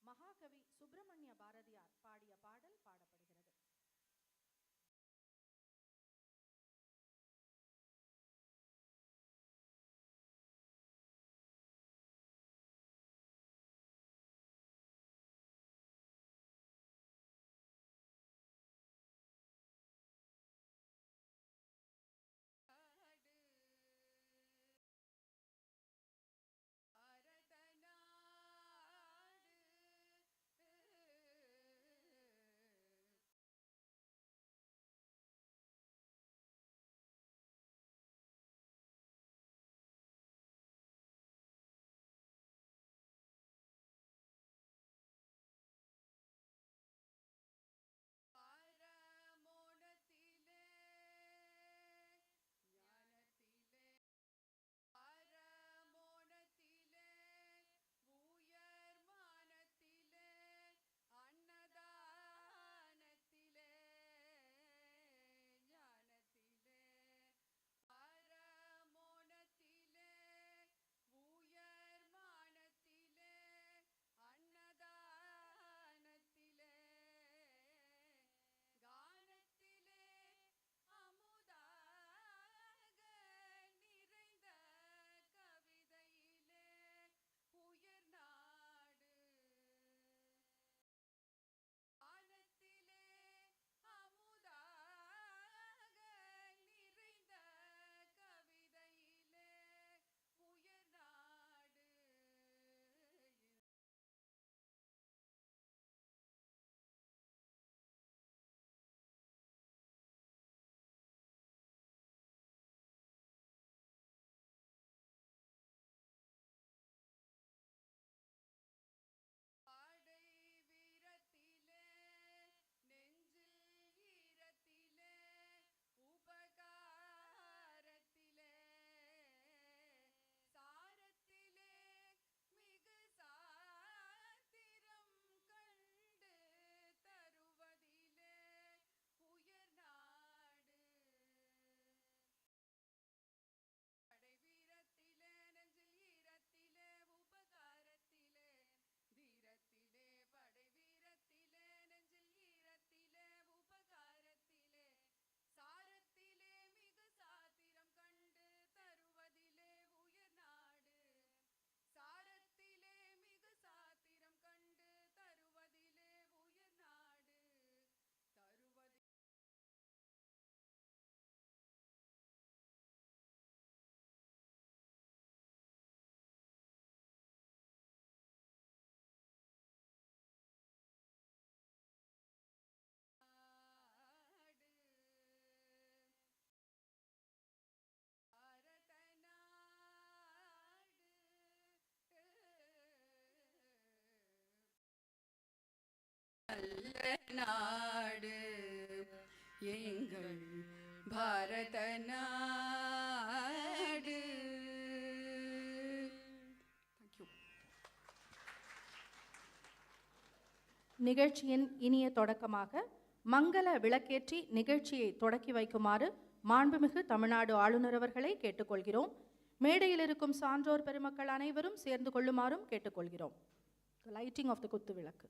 மகாகவி சுப்பிரமணிய பாரதியார் பாடிய பாடல் பாடப்படுகிறது. நாடு எங்கள் பாரத நாடு. நிகழ்ச்சியின் இனிய தொடக்கமாக மங்கள விளக்கேற்றி நிகழ்ச்சியை தொடக்கி வைக்குமாறு மாண்புமிகு தமிழ்நாடு ஆளுநர் அவர்களை கேட்டுக்கொள்கிறோம். மேடையில் இருக்கும் சான்றோர் பெருமக்கள் அனைவரும் சேர்ந்து கொள்ளுமாறும் கேட்டுக்கொள்கிறோம். லைட்டிங் ஆஃப் த குத்து விளக்கு.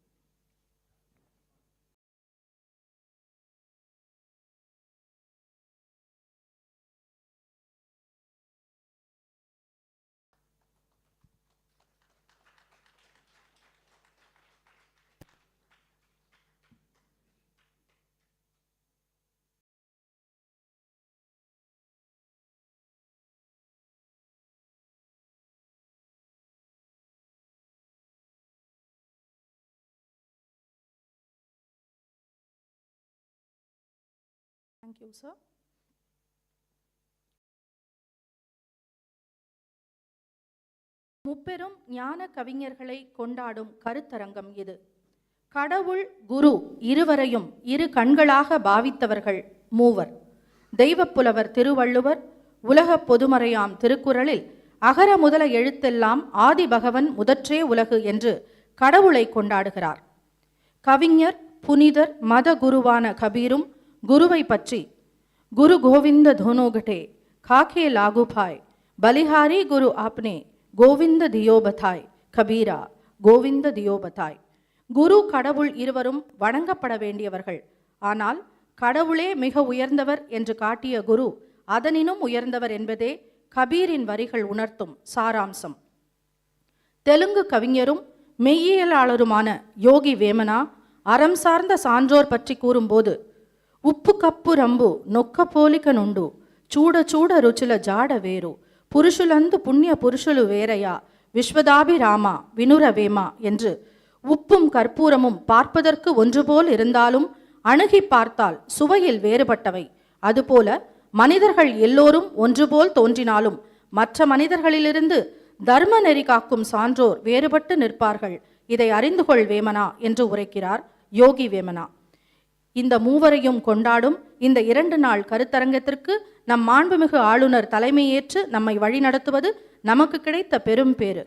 Thank you, sir. முப்பெரும் ஞான கவிஞர்களை கொண்டாடும் கருத்தரங்கம் இது. கடவுள் குரு இருவரையும் இரு கண்களாக பாவித்தவர்கள் மூவர். தெய்வப்புலவர் திருவள்ளுவர் உலகப் பொதுமறையாம் திருக்குறளில் அகர முதல எழுத்தெல்லாம் ஆதி பகவன் முதற்றே உலகு என்று கடவுளை கொண்டாடுகிறார். கவிஞர் புனிதர் மத குருவான கபீரும் குருவை பற்றி குரு கோவிந்த தோனோகட்டே காக்கே லாகுபாய் பலிஹாரி குரு ஆப்னே கோவிந்த தியோபதாய் கபீரா கோவிந்த தியோபதாய் குரு கடவுள் இருவரும் வணங்கப்பட வேண்டியவர்கள். ஆனால் கடவுளே மிக உயர்ந்தவர் என்று காட்டிய குரு அதனினும் உயர்ந்தவர் என்பதே கபீரின் வரிகள் உணர்த்தும் சாராம்சம். தெலுங்கு கவிஞரும் மெய்யியலாளருமான யோகி வேமனா அறம் சார்ந்த சான்றோர் பற்றி கூறும்போது, உப்பு கப்பு రంబు నొక్క పోలిక నుండు చూడ చూడ రుచుల జాడ వేరు పురుషులందు పుణ్య పురుషులు వేరయా விஸ்வதாபிராமா வினுரவேமா என்று உப்பும் கற்பூரமும் பார்ப்பதற்கு ஒன்றுபோல் இருந்தாலும் அணுகி பார்த்தால் சுவையில் வேறுபட்டவை. அதுபோல மனிதர்கள் எல்லோரும் ஒன்றுபோல் தோன்றினாலும் மற்ற மனிதர்களிலிருந்து தர்ம நெறி காக்கும் சான்றோர் வேறுபட்டு நிற்பார்கள். இதை அறிந்து கொள் வேமனா என்று உரைக்கிறார் யோகி வேமனா. இந்த மூவரையும் கொண்டாடும் இந்த 2 நாள் கருத்தரங்கத்திற்கு நம் மாண்புமிகு ஆளுநர் தலைமையேற்று நம்மை வழிநடத்துவது நமக்கு கிடைத்த பெரும் பேறு.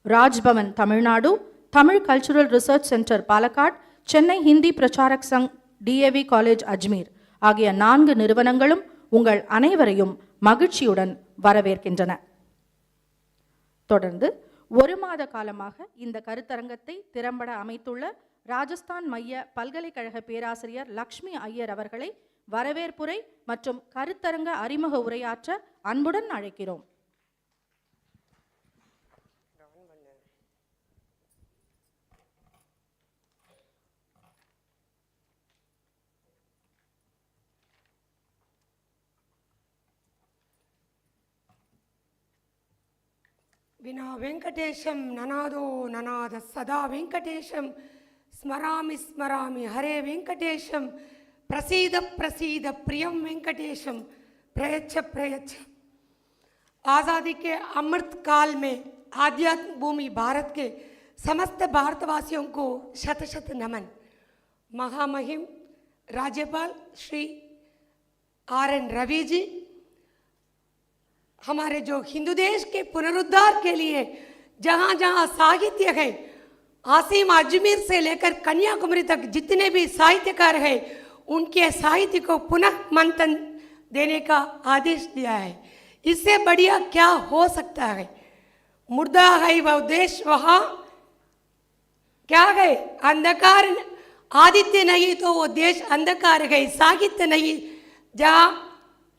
Raj Bhavan Tamil Nadu, Tamil cultural research centre Palakkad, Chennai Hindi Prachar Sangh DAV college Ajmer ஆகிய 4 நிறுவனங்களும் உங்கள் அனைவரையும் மகிழ்ச்சியுடன் வரவேற்கின்றன. தொடர்ந்து 1 மாத காலமாக இந்த கருத்தரங்கத்தை திறம்பட அமைத்துள்ள ராஜஸ்தான் மைய பல்கலைக்கழக பேராசிரியர் லக்ஷ்மி ஐயர் அவர்களை வரவேற்புரை மற்றும் கருத்தரங்க அறிமுக உரையாற்ற அன்புடன் அழைக்கிறோம். विना वेंकटेशम ननादो ननाद सदा वेंकटेशम स्मरामि स्मरामि हरे वेंकटेशम प्रसीद प्रसीद प्रियम वेंकटेशम प्रयच्छ प्रयच्छ। आज़ादी के अमृत काल में आध्यात्म भूमि भारत के समस्त भारतवासियों को शत शत नमन। महामहिम राज्यपाल श्री RN रवि जी, हमारे जो हिंदू देश के पुनरुद्धार के लिए जहाँ जहाँ साहित्य है, आसिम अजमेर से लेकर कन्याकुमारी तक जितने भी साहित्यकार हैं, उनके साहित्य को पुनः मंथन देने का आदेश दिया है। इससे बढ़िया क्या हो सकता है? मुर्दा है वह देश, वहाँ क्या है? अंधकार। आदित्य नहीं तो वो देश अंधकार है। साहित्य नहीं जहाँ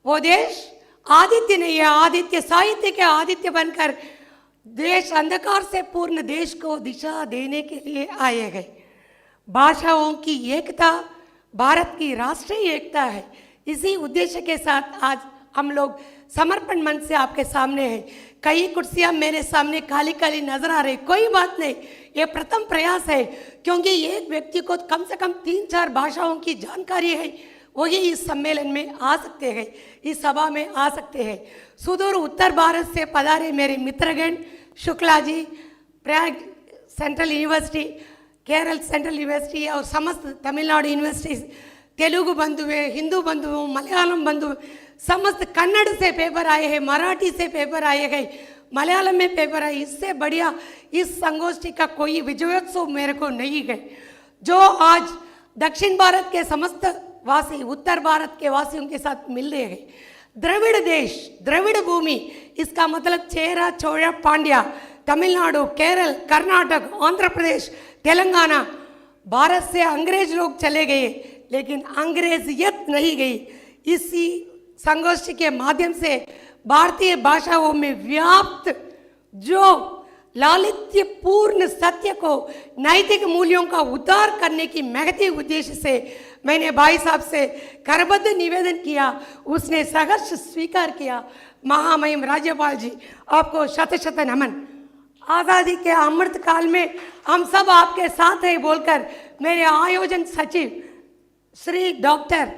वो देश आदित्य नहीं है। आदित्य साहित्य के आदित्य बनकर देश अंधकार से पूर्ण देश को दिशा देने के लिए आए गए। भाषाओं की एकता भारत की राष्ट्रीय एकता है। इसी उद्देश्य के साथ आज हम लोग समर्पण मन से आपके सामने हैं। कई कुर्सियां मेरे सामने काली काली नजर आ रही, कोई बात नहीं, ये प्रथम प्रयास है, क्योंकि एक व्यक्ति को कम से कम 3-4 भाषाओं की जानकारी है, वही इस सम्मेलन में आ सकते हैं, इस सभा में आ सकते हैं। सुदूर उत्तर भारत से पधारे मेरे मित्रगण Shukla ji, Prayag central university, Kerala central university और समस्त तमिलनाडु यूनिवर्सिटीज, तेलुगु बंधु हैं, हिंदू बंधु, मलयालम बंधु, समस्त कन्नड़ से पेपर आए हैं, मराठी से पेपर आए हैं, मलयालम में पेपर आए। इससे बढ़िया इस संगोष्ठी का कोई विजयोत्सव मेरे को नहीं है। जो आज दक्षिण भारत के समस्त वासी उत्तर भारत के वासियों के साथ मिल रहे हैं। द्रविड़ देश, द्रविड़ भूमि, इसका मतलब चेरा चोड़ा पांड्या, तमिलनाडु, केरल, कर्नाटक, आंध्र प्रदेश, तेलंगाना। भारत से अंग्रेज लोग चले गए, लेकिन अंग्रेजियत नहीं गई। इसी संगोष्ठी के माध्यम से भारतीय भाषाओं में व्याप्त जो लालित्यपूर्ण सत्य को, नैतिक मूल्यों का उद्धार करने की महती उद्देश्य से मैंने भाई साहब से करबद्ध निवेदन किया, उसने सहर्ष स्वीकार किया। महामहिम राज्यपाल जी, आपको शत शत नमन। आज़ादी के अमृत काल में हम सब आपके साथ हैं बोलकर मेरे आयोजन सचिव श्री डॉक्टर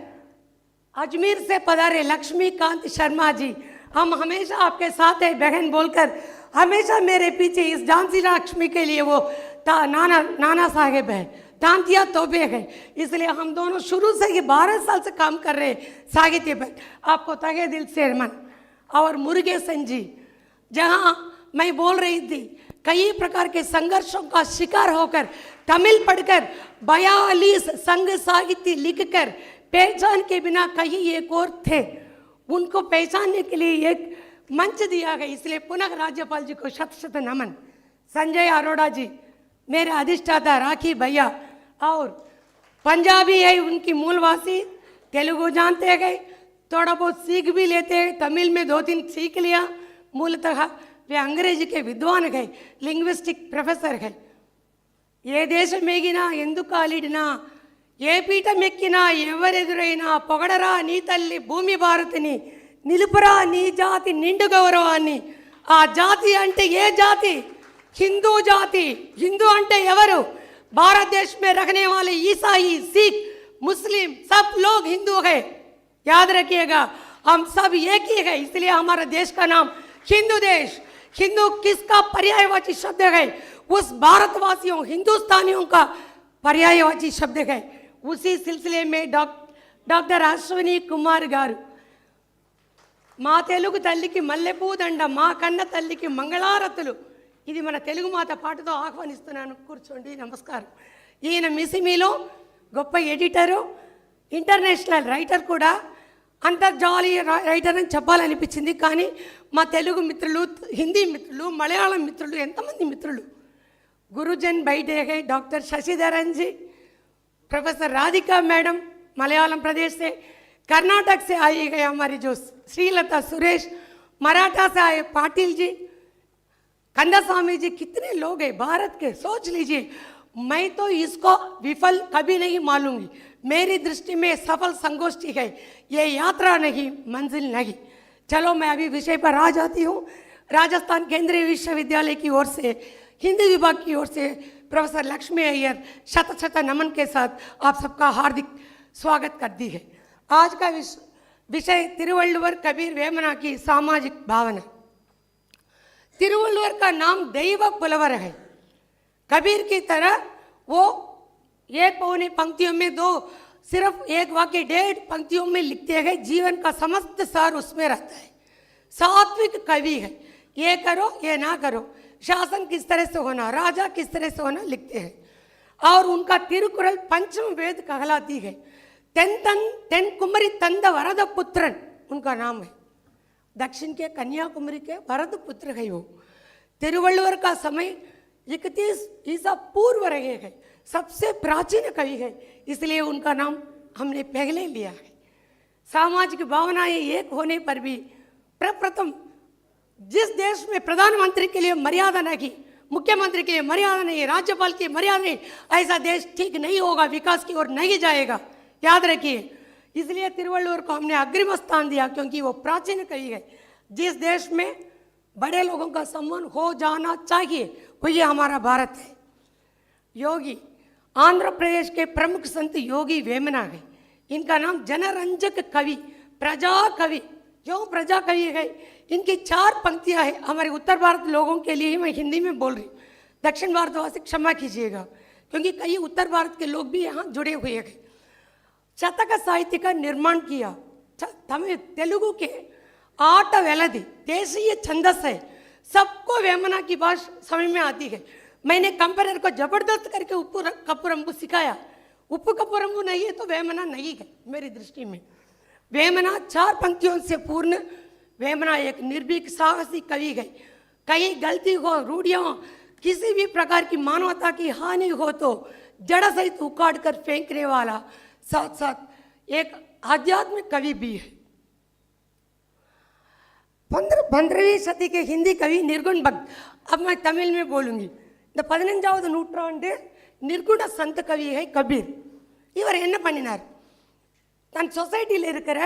अजमेर से पधारे लक्ष्मीकांत शर्मा जी, हम हमेशा आपके साथ हैं बहन बोलकर हमेशा मेरे पीछे इस झांसी लक्ष्मी के लिए वो नाना साहेब है, तांतिया तोबे है। इसलिए हम दोनों शुरू से ही 12 साल से काम कर रहे हैं साहित्य पर। आपको तहे दिल से मन। और मुरुगेसन जी, जहाँ मैं बोल रही थी, कई प्रकार के संघर्षों का शिकार होकर तमिल पढ़कर 42 संघ साहित्य लिखकर पहचान के बिना कहीं एक और थे, उनको पहचानने के लिए एक मंच दिया गया। इसलिए पुनः राज्यपाल जी को शत शत नमन। संजय अरोड़ा जी, मेरे अधिष्ठाता राखी भैया और पंजाबी है, उनकी मूलवासी, तेलुगु जानते हैं, थोड़ा बहुत सीख भी लेते हैं, तमिल में 2-3 सीख लिया। मूलतः वे अंग्रेजी के विद्वान है, लिंग्विस्टिक प्रोफेसर है। ఏ దేశం ఎగినా ఎందుకు కాలిడినా ఏ పీఠం ఎక్కినా ఎవరెదురైనా పొగడరా నీ తల్లి భూమి భారతిని నిలుపురా నీ జాతి నిండు గౌరవాన్ని। ఆ జాతి అంటే ఏ జాతి? हिंदू जाति। हिंदू अंटे एवरू? भारत देश में रहने वाले ईसाई, सिख, मुस्लिम सब लोग हिंदू है। याद रखिएगा, हम सब एक ही है, इसलिए हमारा देश का नाम हिंदू देश। हिंदू किसका पर्यायवाची शब्द है? उस भारतवासियों हिंदुस्तानियों का पर्यायवाची शब्द है। उसी सिलसिले में डॉक्टर अश्विनी कुमार गारू మా తెలుగు తల్లికి మల్లెపూ దండ, మా కన్న తల్లికి మంగళారతులు, ఇది మన తెలుగు మాత పాటతో ఆహ్వానిస్తున్నాను। కూర్చోండి, నమస్కారం। ఈయన మిసిమిలో గొప్ప ఎడిటరు, ఇంటర్నేషనల్ రైటర్ కూడా, అంతర్జాతీయ రైటర్ అని చెప్పాలనిపించింది। కానీ మా తెలుగు మిత్రులు, హిందీ మిత్రులు, మలయాళం మిత్రులు, ఎంతమంది మిత్రులు, गुरुजन बैठे हैं। डॉक्टर शशिधरन जी, प्रोफेसर राधिका मैडम मलयालम प्रदेश से, कर्नाटक से आई है हमारी जो श्रीलता सुरेश, मराठा से आए पाटिल जी, कंदास्वामी जी, कितने लोग हैं भारत के, सोच लीजिए। मैं तो इसको विफल कभी नहीं मानूंगी। मेरी दृष्टि में सफल संगोष्ठी है, ये यात्रा नहीं, मंजिल नहीं। चलो मैं अभी विषय पर आ जाती हूँ। राजस्थान केंद्रीय विश्वविद्यालय की ओर से, हिंदी विभाग की ओर से प्रोफेसर लक्ष्मी अय्यर शत शत नमन के साथ आप सबका हार्दिक स्वागत करती है। आज का विषय तिरुवल्लुवर कबीर वेमना की सामाजिक भावना। तिरुवल्लुवर का नाम दैव पुलवर है। कबीर की तरह वो 1-2 पंक्तियों में, 2 सिर्फ 1 वाक्य 1.5 पंक्तियों में लिखते हैं। जीवन का समस्त सार उसमें रहता है। सात्विक कवि है। ये करो ये ना करो, शासन किस तरह से होना, राजा किस तरह से होना लिखते हैं। और उनका तिरुकुरल पंचम वेद कहलाती है। तेन कुमरी तंद वरद पुत्रन उनका नाम है। दक्षिण के कन्याकुमारी के वरद पुत्र है वो। तिरुवल्लुवर का समय 31 ईसा पूर्व रहे हैं, सबसे प्राचीन कवि है, इसलिए उनका नाम हमने पहले लिया है। सामाजिक भावनाएं एक होने पर भी प्रप्रथम जिस देश में प्रधानमंत्री के लिए मर्यादा नहीं, मुख्यमंत्री के लिए मर्यादा नहीं, राज्यपाल की मर्यादा नहीं, ऐसा देश ठीक नहीं होगा, विकास की ओर नहीं जाएगा। याद रखिए, इसलिए तिरुवल्लुवर को हमने अग्रिम स्थान दिया, क्योंकि वो प्राचीन कवि है। जिस देश में बड़े लोगों का सम्मान हो जाना चाहिए, वो ये हमारा भारत है। योगी, आंध्र प्रदेश के प्रमुख संत योगी वेमना है। इनका नाम जनरंजक कवि, प्रजा कवि। क्यों प्रजा कवि है? इनकी 4 पंक्तियां हैं। हमारे उत्तर भारत लोगों के लिए ही मैं हिंदी में बोल रही हूँ, दक्षिण भारतवासी क्षमा कीजिएगा, क्योंकि कई उत्तर भारत के लोग भी यहाँ जुड़े हुए हैं। शतक साहित्य का निर्माण किया। तमिल तेलुगु के 8 वेलदी देशीय छंदस है। सबको वेमना की भाषा समझ में आती है। मैंने कंपेरर को जबरदस्त करके उप्पू कपूरंबु सिखाया। उप्पू कपूरंबु नहीं है तो वेमना नहीं है मेरी दृष्टि में। वेमना 4 पंक्तियों से पूर्ण। वेमना एक निर्भीक साहसी कवि है। कहीं गलती हो, रूढ़ियाँ, किसी भी प्रकार की मानवता की हानि हो तो जड़ सहित उखाड़ कर फेंकने वाला, साथ साथ एक आध्यात्मिक कवि भी है। 15वीं सदी के हिंदी कवि निर्गुण भक्त। अब मैं तमिल में बोलूँगी। இந்த 15வது நூற்றாண்டு निर्गुण संत कवि है कबीर। இவர் என்ன பண்ணினார்? தன் சொசைட்டியில் இருக்கிற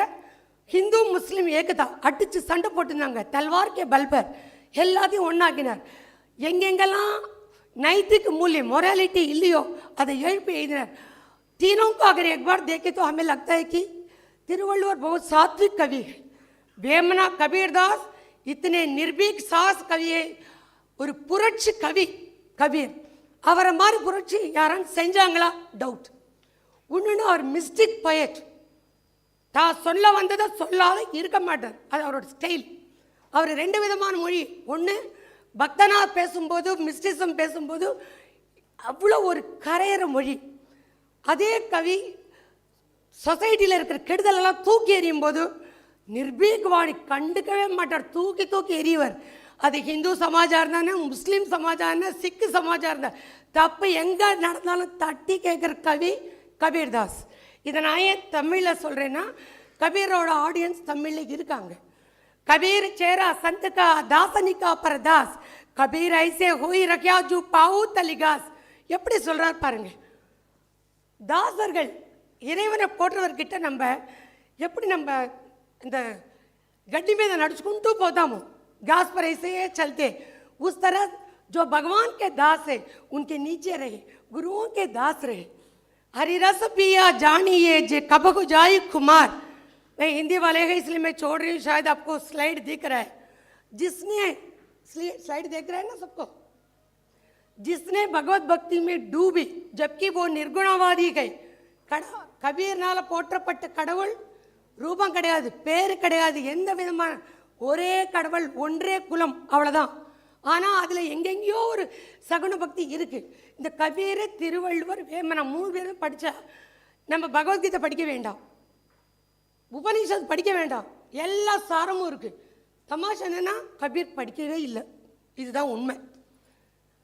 हिंदू मुस्लिम एकता அடிச்சு சண்டை போட்டுருந்தாங்க, तलवार के बल पर எல்லாத்தையும் ஒன்றாக்கினார்। எங்கெங்கெல்லாம் नैतिक मूल्य मोरालिटी இல்லையோ அதை எழுப்பி எழுதினார்। तीनों को अगर एक बार देखें तो हमें लगता है कि तिरुवल्लुवर बहुत सात्विक कवि है। वेमना, कबीरदास इतने निर्भीक साहस कवि है। ஒரு புரட்சி கவி கபீர்। அவரை மாதிரி புரட்சி யாரும் செஞ்சாங்களா? டவுட்। இன்னொன்று அவர் மிஸ்டிக் பொயட், தான் சொல்ல வந்ததை சொல்லாத இருக்க மாட்டார், அது அவரோட ஸ்டைல்। அவர் 2 விதமான மொழி, ஒன்று பக்தனார் பேசும்போது, மிஸ்டிசம் பேசும்போது அவ்வளோ ஒரு கரையிற மொழி। அதே கவி சொசைட்டியில் இருக்கிற கெடுதலெல்லாம் தூக்கி எறியும் போது நிர்பீக் வாணி கண்டுக்கவே மாட்டார், தூக்கி தூக்கி எறியவர்। அது ஹிந்து சமாஜம் இருந்தானே, முஸ்லீம் சமாஜம் இருந்தா, சிக்கு சமாஜம் இருந்தா, தப்பு எங்கே நடந்தாலும் தட்டி கேட்குற கவி கபீர்தாஸ். இதை நான் ஏன் தமிழில் சொல்கிறேன்னா, கபீரோட ஆடியன்ஸ் தமிழில் இருக்காங்க. कबीर चेहरा संत का दासनी का परदास, कबीर ऐसे हुई रखा जो पाऊ तलिगास. எப்படி சொல்றார் பாருங்க. தாசர்கள் இறைவனை போற்றவர்கிட்ட நம்ம எப்படி நம்ம இந்த गड्डी में नड़चुకుంటూ పోతాము, घास पर ऐसे चलते, उस तरह जो भगवान के दास है उनके नीचे रहे, गुरुओं के दास रहे. हरि रस पिया जानिए जे कब को जाई कुमार. मैं हिंदी वाले हैं इसलिए मैं छोड़ रही हूँ, शायद आपको स्लाइड दिख रहा है. जिसने स्लाइड देख रहा है ना सबको, जिसने भगवत भक्ति में डूबी जबकि वो निर्गुणवादी गए. கபீர்னால போற்றப்பட்ட கடவுள் ரூபம் கிடையாது, பேர் கிடையாது, எந்த விதமான ஒரே கடவுள் ஒன்றே குலம், அவ்வளோதான். ஆனால் அதில் எங்கெங்கேயோ ஒரு சகுன பக்தி இருக்குது. இந்த கபீர், திருவள்ளுவர், வேமனா 3 பேரும் படித்தா நம்ம பகவத்கீதை படிக்க வேண்டாம், உபனிஷத் படிக்க வேண்டாம், எல்லா சாரமும் இருக்குது. தமாஷா என்னென்னா கபீர் படிக்கவே இல்லை, இதுதான் உண்மை.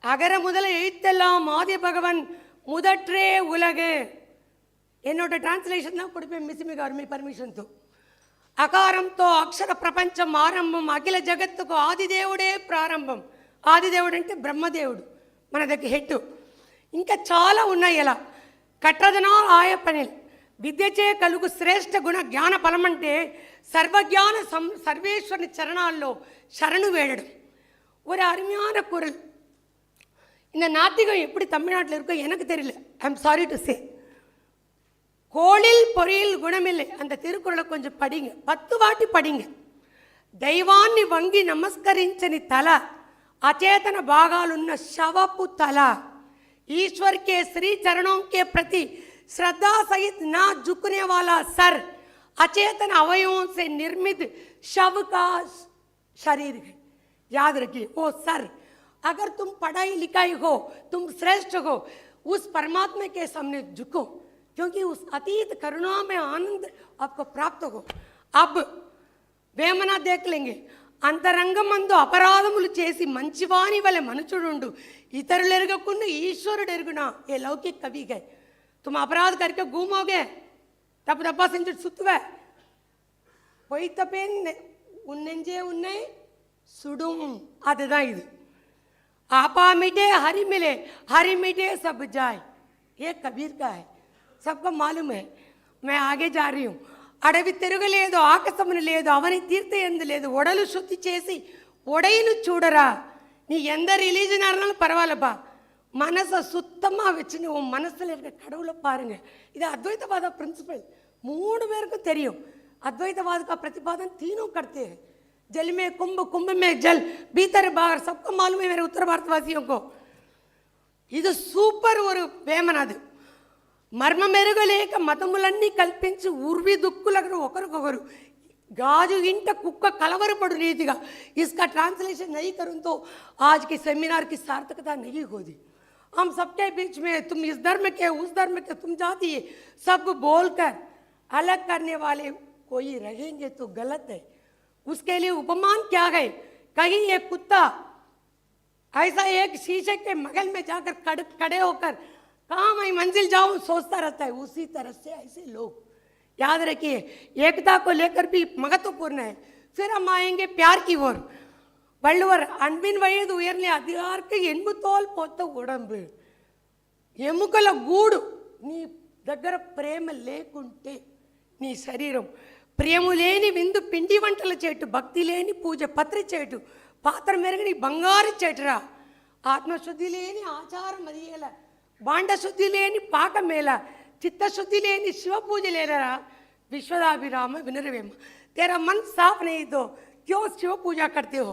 அகர முதல எழுத்தெல்லாம் ஆதி பகவன் முதற்றே உலகு. என்னோட டிரான்ஸ்லேஷன் தான் கொடுப்பேன், மிஸ்ஸிமிக அருமை పర్మిషన్ తో. అకారంతో అక్షర ప్రపంచం ఆరంభం, అఖిల జగత్తుకు ఆదిదేవుడే ప్రారంభం. ఆదిదేవుడు అంటే బ్రహ్మదేవుడు, మన దగ్గర హెడ్. ఇంకా చాలా ఉన్నాయి. ఎలా కట్టదనా ఆయపనిల్ విద్యచే కలుగు శ్రేష్ఠ గుణ జ్ఞాన ఫలం అంటే సర్వజ్ఞాన సర్వేశ్వరుని చరణాల్లో శరణు వేడడం. ஒரு அருமையான குரல். இந்த நாத்திகம் எப்படி தமிழ்நாட்டில் இருக்கோ எனக்கு தெரியல, I'm sorry to say. கோளில் பொறியில் குணமில்லை, அந்த திருக்குறளை கொஞ்சம் படிங்க, 10 வாட்டி படிங்க. దైవాన్ని వంగి నమస్కరించని తల, అచేతన భాగాలున్న శవపు తల, ईश्वर के श्री चरणों के प्रति श्रद्धा सहित ना झुकने वाला सर, अचेतन अवयवों से निर्मित शव का शरीर है. याद रखिए वो सर. अगर तुम पढ़ाई लिखाई हो, तुम श्रेष्ठ हो, उस परमात्मा के सामने झुको, क्योंकि उस अतीत करुणा में आनंद आपको प्राप्त हो. अब వేమన देख लेंगे. అంతరంగమందు అపరాధములు చేసి మంచివాని వలె మనుచుడుండు, ఇతరులు ఎరగకుండా ఈశ్వరుడు ఎరుగునా. ఏ లౌకిक कवि गए, तुम अपराध करके घूमोगे, तब दब्बा செஞ்சு சுத்துவே, பொய்த்தப்பேன் உன் நெஞ்சே உன்னை சுடும். அதுதான் இது. आपा मिटे हरि मिले, हरि मिटे सब जाए. ये कबीर का है, सबको मालूम है. मैं आगे जा रही हूँ. అడవి తిరగలేదు, ఆకాశమును లేదు, అవని తీర్థ ఎందు లేదు, ఒడలు శుద్ధి చేసి ఒడైను చూడరా. நீ எந்த ரிலீஜனாக இருந்தாலும் பரவாயில்லப்பா, மனசை சுத்தமாக வச்சுன்னு உன் மனசில் இருக்க கடவுளை பாருங்க. இது அத்வைதவாத பிரின்சிபல் 3 பேருக்கும் தெரியும். अद्वैतवाद का प्रतिपादन तीनों करते हैं. जल में कुंभ, कुंभ में जल, भीतर बाहर, सबको मालूम है मेरे उत्तर भारतवासियों को. ఇది సూపర్ ஒரு వేమన. అది మర్మ మెరుగలేక మతములన్నీ కల్పించి ఉర్వి దుక్కులకు ఒకరికొకరు गाजू इंट कुक कलवरपड़ रीतिगा. इसका ट्रांसलेशन नहीं करूँ तो आज के सेमिनार की सार्थकता नहीं होती. हम सबके बीच में तुम इस धर्म के, उस धर्म के, तुम जाती है, सब बोलकर अलग करने वाले कोई रहेंगे तो गलत है. उसके लिए उपमान क्या है? कहीं एक कुत्ता ऐसा एक शीशे के मगल में जाकर खड़े होकर कहाँ मैं मंजिल जाऊँ सोचता रहता है, उसी तरह से ऐसे लोग. याद रखिए, एकता को लेकर भी महत्वपूर्ण है. फिर हम आएंगे प्यार की ओर. வள்ளுவர் அன்பின் வயது உயர்ந்த அதிகாருக்கு எண்பு தோல் போத்த உடம்பு, ఎముకల గూడు, నీ దగ్గర ప్రేమ లేకుంటే నీ శరీరం, ప్రేమ లేని విందు పిండి వంటల చేటు, భక్తి లేని పూజ పత్రి చేటు, పాత్ర మెరుగని బంగారు చేటురా. ఆత్మశుద్ధి లేని ఆచారం అదియేల, బాండ శుద్ధి లేని పాకమేల, चित्तशुद्धि लेनी शिव पूजा ले रहा. विश्वदाभिराम विनरवेम. तेरा मन साफ नहीं तो क्यों शिव पूजा करते हो?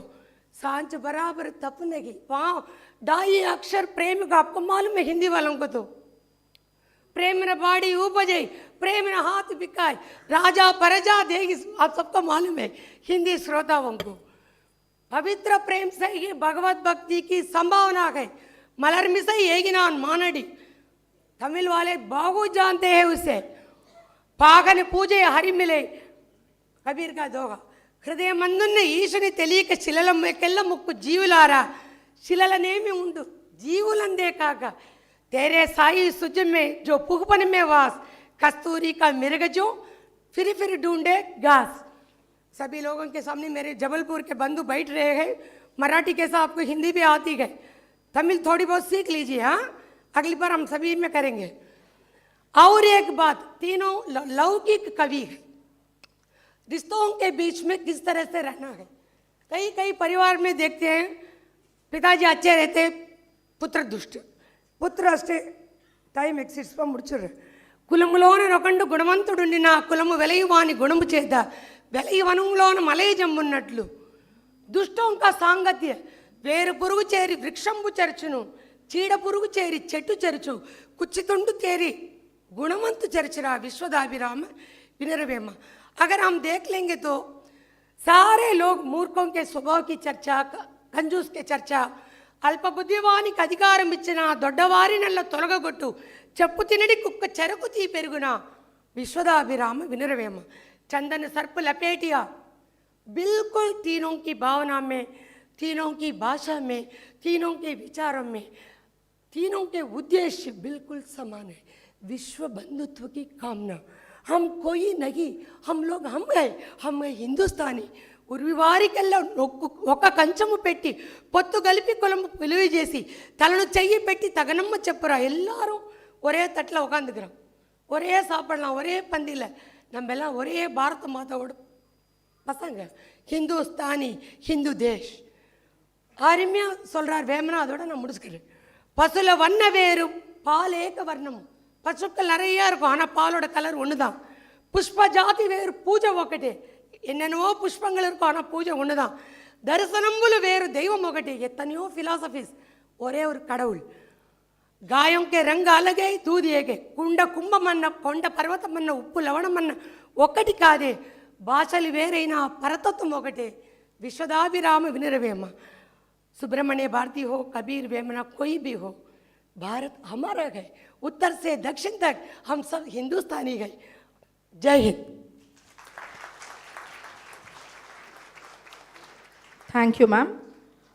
सांच बराबर तप नहीं. वहाँ 2 अक्षर प्रेम का आपको मालूम है, हिंदी वालों को तो प्रेम न बाड़ी उपजे, प्रेम न हाथ बिकाए, राजा परजा देगी. आप सबको मालूम है, हिंदी श्रोताओं को. पवित्र प्रेम से ही भगवत भक्ति की संभावना है. मलर मिसई ஏகினான் மானடி. तमिल वाले बहुत जानते हैं उसे. पागन पूजे हरि मिले, कबीर का दोगा. హృదయమందున్న ఈశని తెలియక శిలలకెల్ల ముక్కు జీవులారా, శిలలనేమి ఉండు జీవులందే కాక तेरे साई सुज में जो पुगपन में वास, कस्तूरी का मिर्ग जो फिर ढूंढे घास। सभी लोगों के सामने मेरे जबलपुर के बंधु बैठ रहे हैं। मराठी कैसा आपको हिंदी भी आती है, तमिल थोड़ी बहुत सीख लीजिए। हाँ, अगली बार हम सभी में करेंगे। और एक बात, तीनों लौकिक कवि है, रिश्तों के बीच में किस तरह से रहना है। कई परिवार में देखते हैं पिताजी अच्छे रहते, पुत्र दुष्ट, पुत्र अष्टे टाइम एक्सिट्स मुड़चुर्र కులములోన రొకండు గుణవంతుడుండిన కులము వెలయువాని గుణము చేత వెలయువనంలోన మలయ జమ్మున్నట్లు దుష్టం కా సాంగత్య వేరు పురుగు చేరి వృక్షంబు చర్చును చీడ పురుగు చేరి చెట్టు చరుచు కుచ్చితుండు తేరి गुणवंत चर्चरा विश्वदाभिराम विनरवेम। अगर हम देख लेंगे तो सारे लोग मूर्खों के स्वभाव की चर्चा, कंजूस के चर्चा, अल्प बुद्धिवानिक अधिकारम इच्चिन दोड्डवारिनल्ल तोलगगొట్టు చెప్పు తినడి కుక్క చెరకు తీ పెరుగున विश्वदाभिराम विनरवेम। चंदन सर्प लपेटिया, बिल्कुल तीनों की भावना में, तीनों की भाषा में, तीनों के विचारों में, तीनों के उद्देश्य बिल्कुल समान है। विश्व बंधुत्व की कामना, हम कोई नहीं, हम लोग हम है हिंदुस्तानी। ఉరివారికెల్లా ఒక కంచము పెట్టి పొత్తు కలిపి కులము పిలువ చేసి తలను చెయ్యి పెట్టి తగనమ్మ చెప్పురా எல்லாரும் ஒரே தட்டில் உட்காந்துக்கிறோம், ஒரே சாப்பிடலாம், ஒரே பந்தியில் நம்ம எல்லாம் ஒரே பாரத மாதாவோட பசங்க, ஹிந்துஸ்தானி ஹிந்து தேஷ் அருமையாக சொல்கிறார் வேமனா. அதோட நான் முடிச்சுக்கிறேன். பசுல வண்ண வேறு பால் ஏக வர்ணம், பசுக்கள் நிறையா இருக்கும் ஆனால் பாலோட கலர் ஒன்று தான். புஷ்ப ஜாதி வேறு பூஜை ஒக்கட்டே, என்னென்னவோ புஷ்பங்கள் இருக்கும் ஆனால் பூஜை ஒன்று தான். தரிசனம்புல வேறு தெய்வம் ఒకటి, எத்தனையோ ஃபிலாசபிஸ், ஒரே ஒரு கடவுள். గాయం కే రంగు అలగే దూది ఏగే, కుండ కుంభమన్న కొండ పర్వతమన్న ఉప్పు లవణమన్న ఒక్కటి కాదే, భాషలు వేరైనా పరతత్వం ఒకటే. विश्वदाभिराम विनरवेम। सुब्रमण्य भारती हो, कबीर वेमना, कोई भी हो, भारत हमारा है। उत्तर से दक्षिण तक हम सब हिंदुस्तानी है। जय हिंद। Thank you ma'am.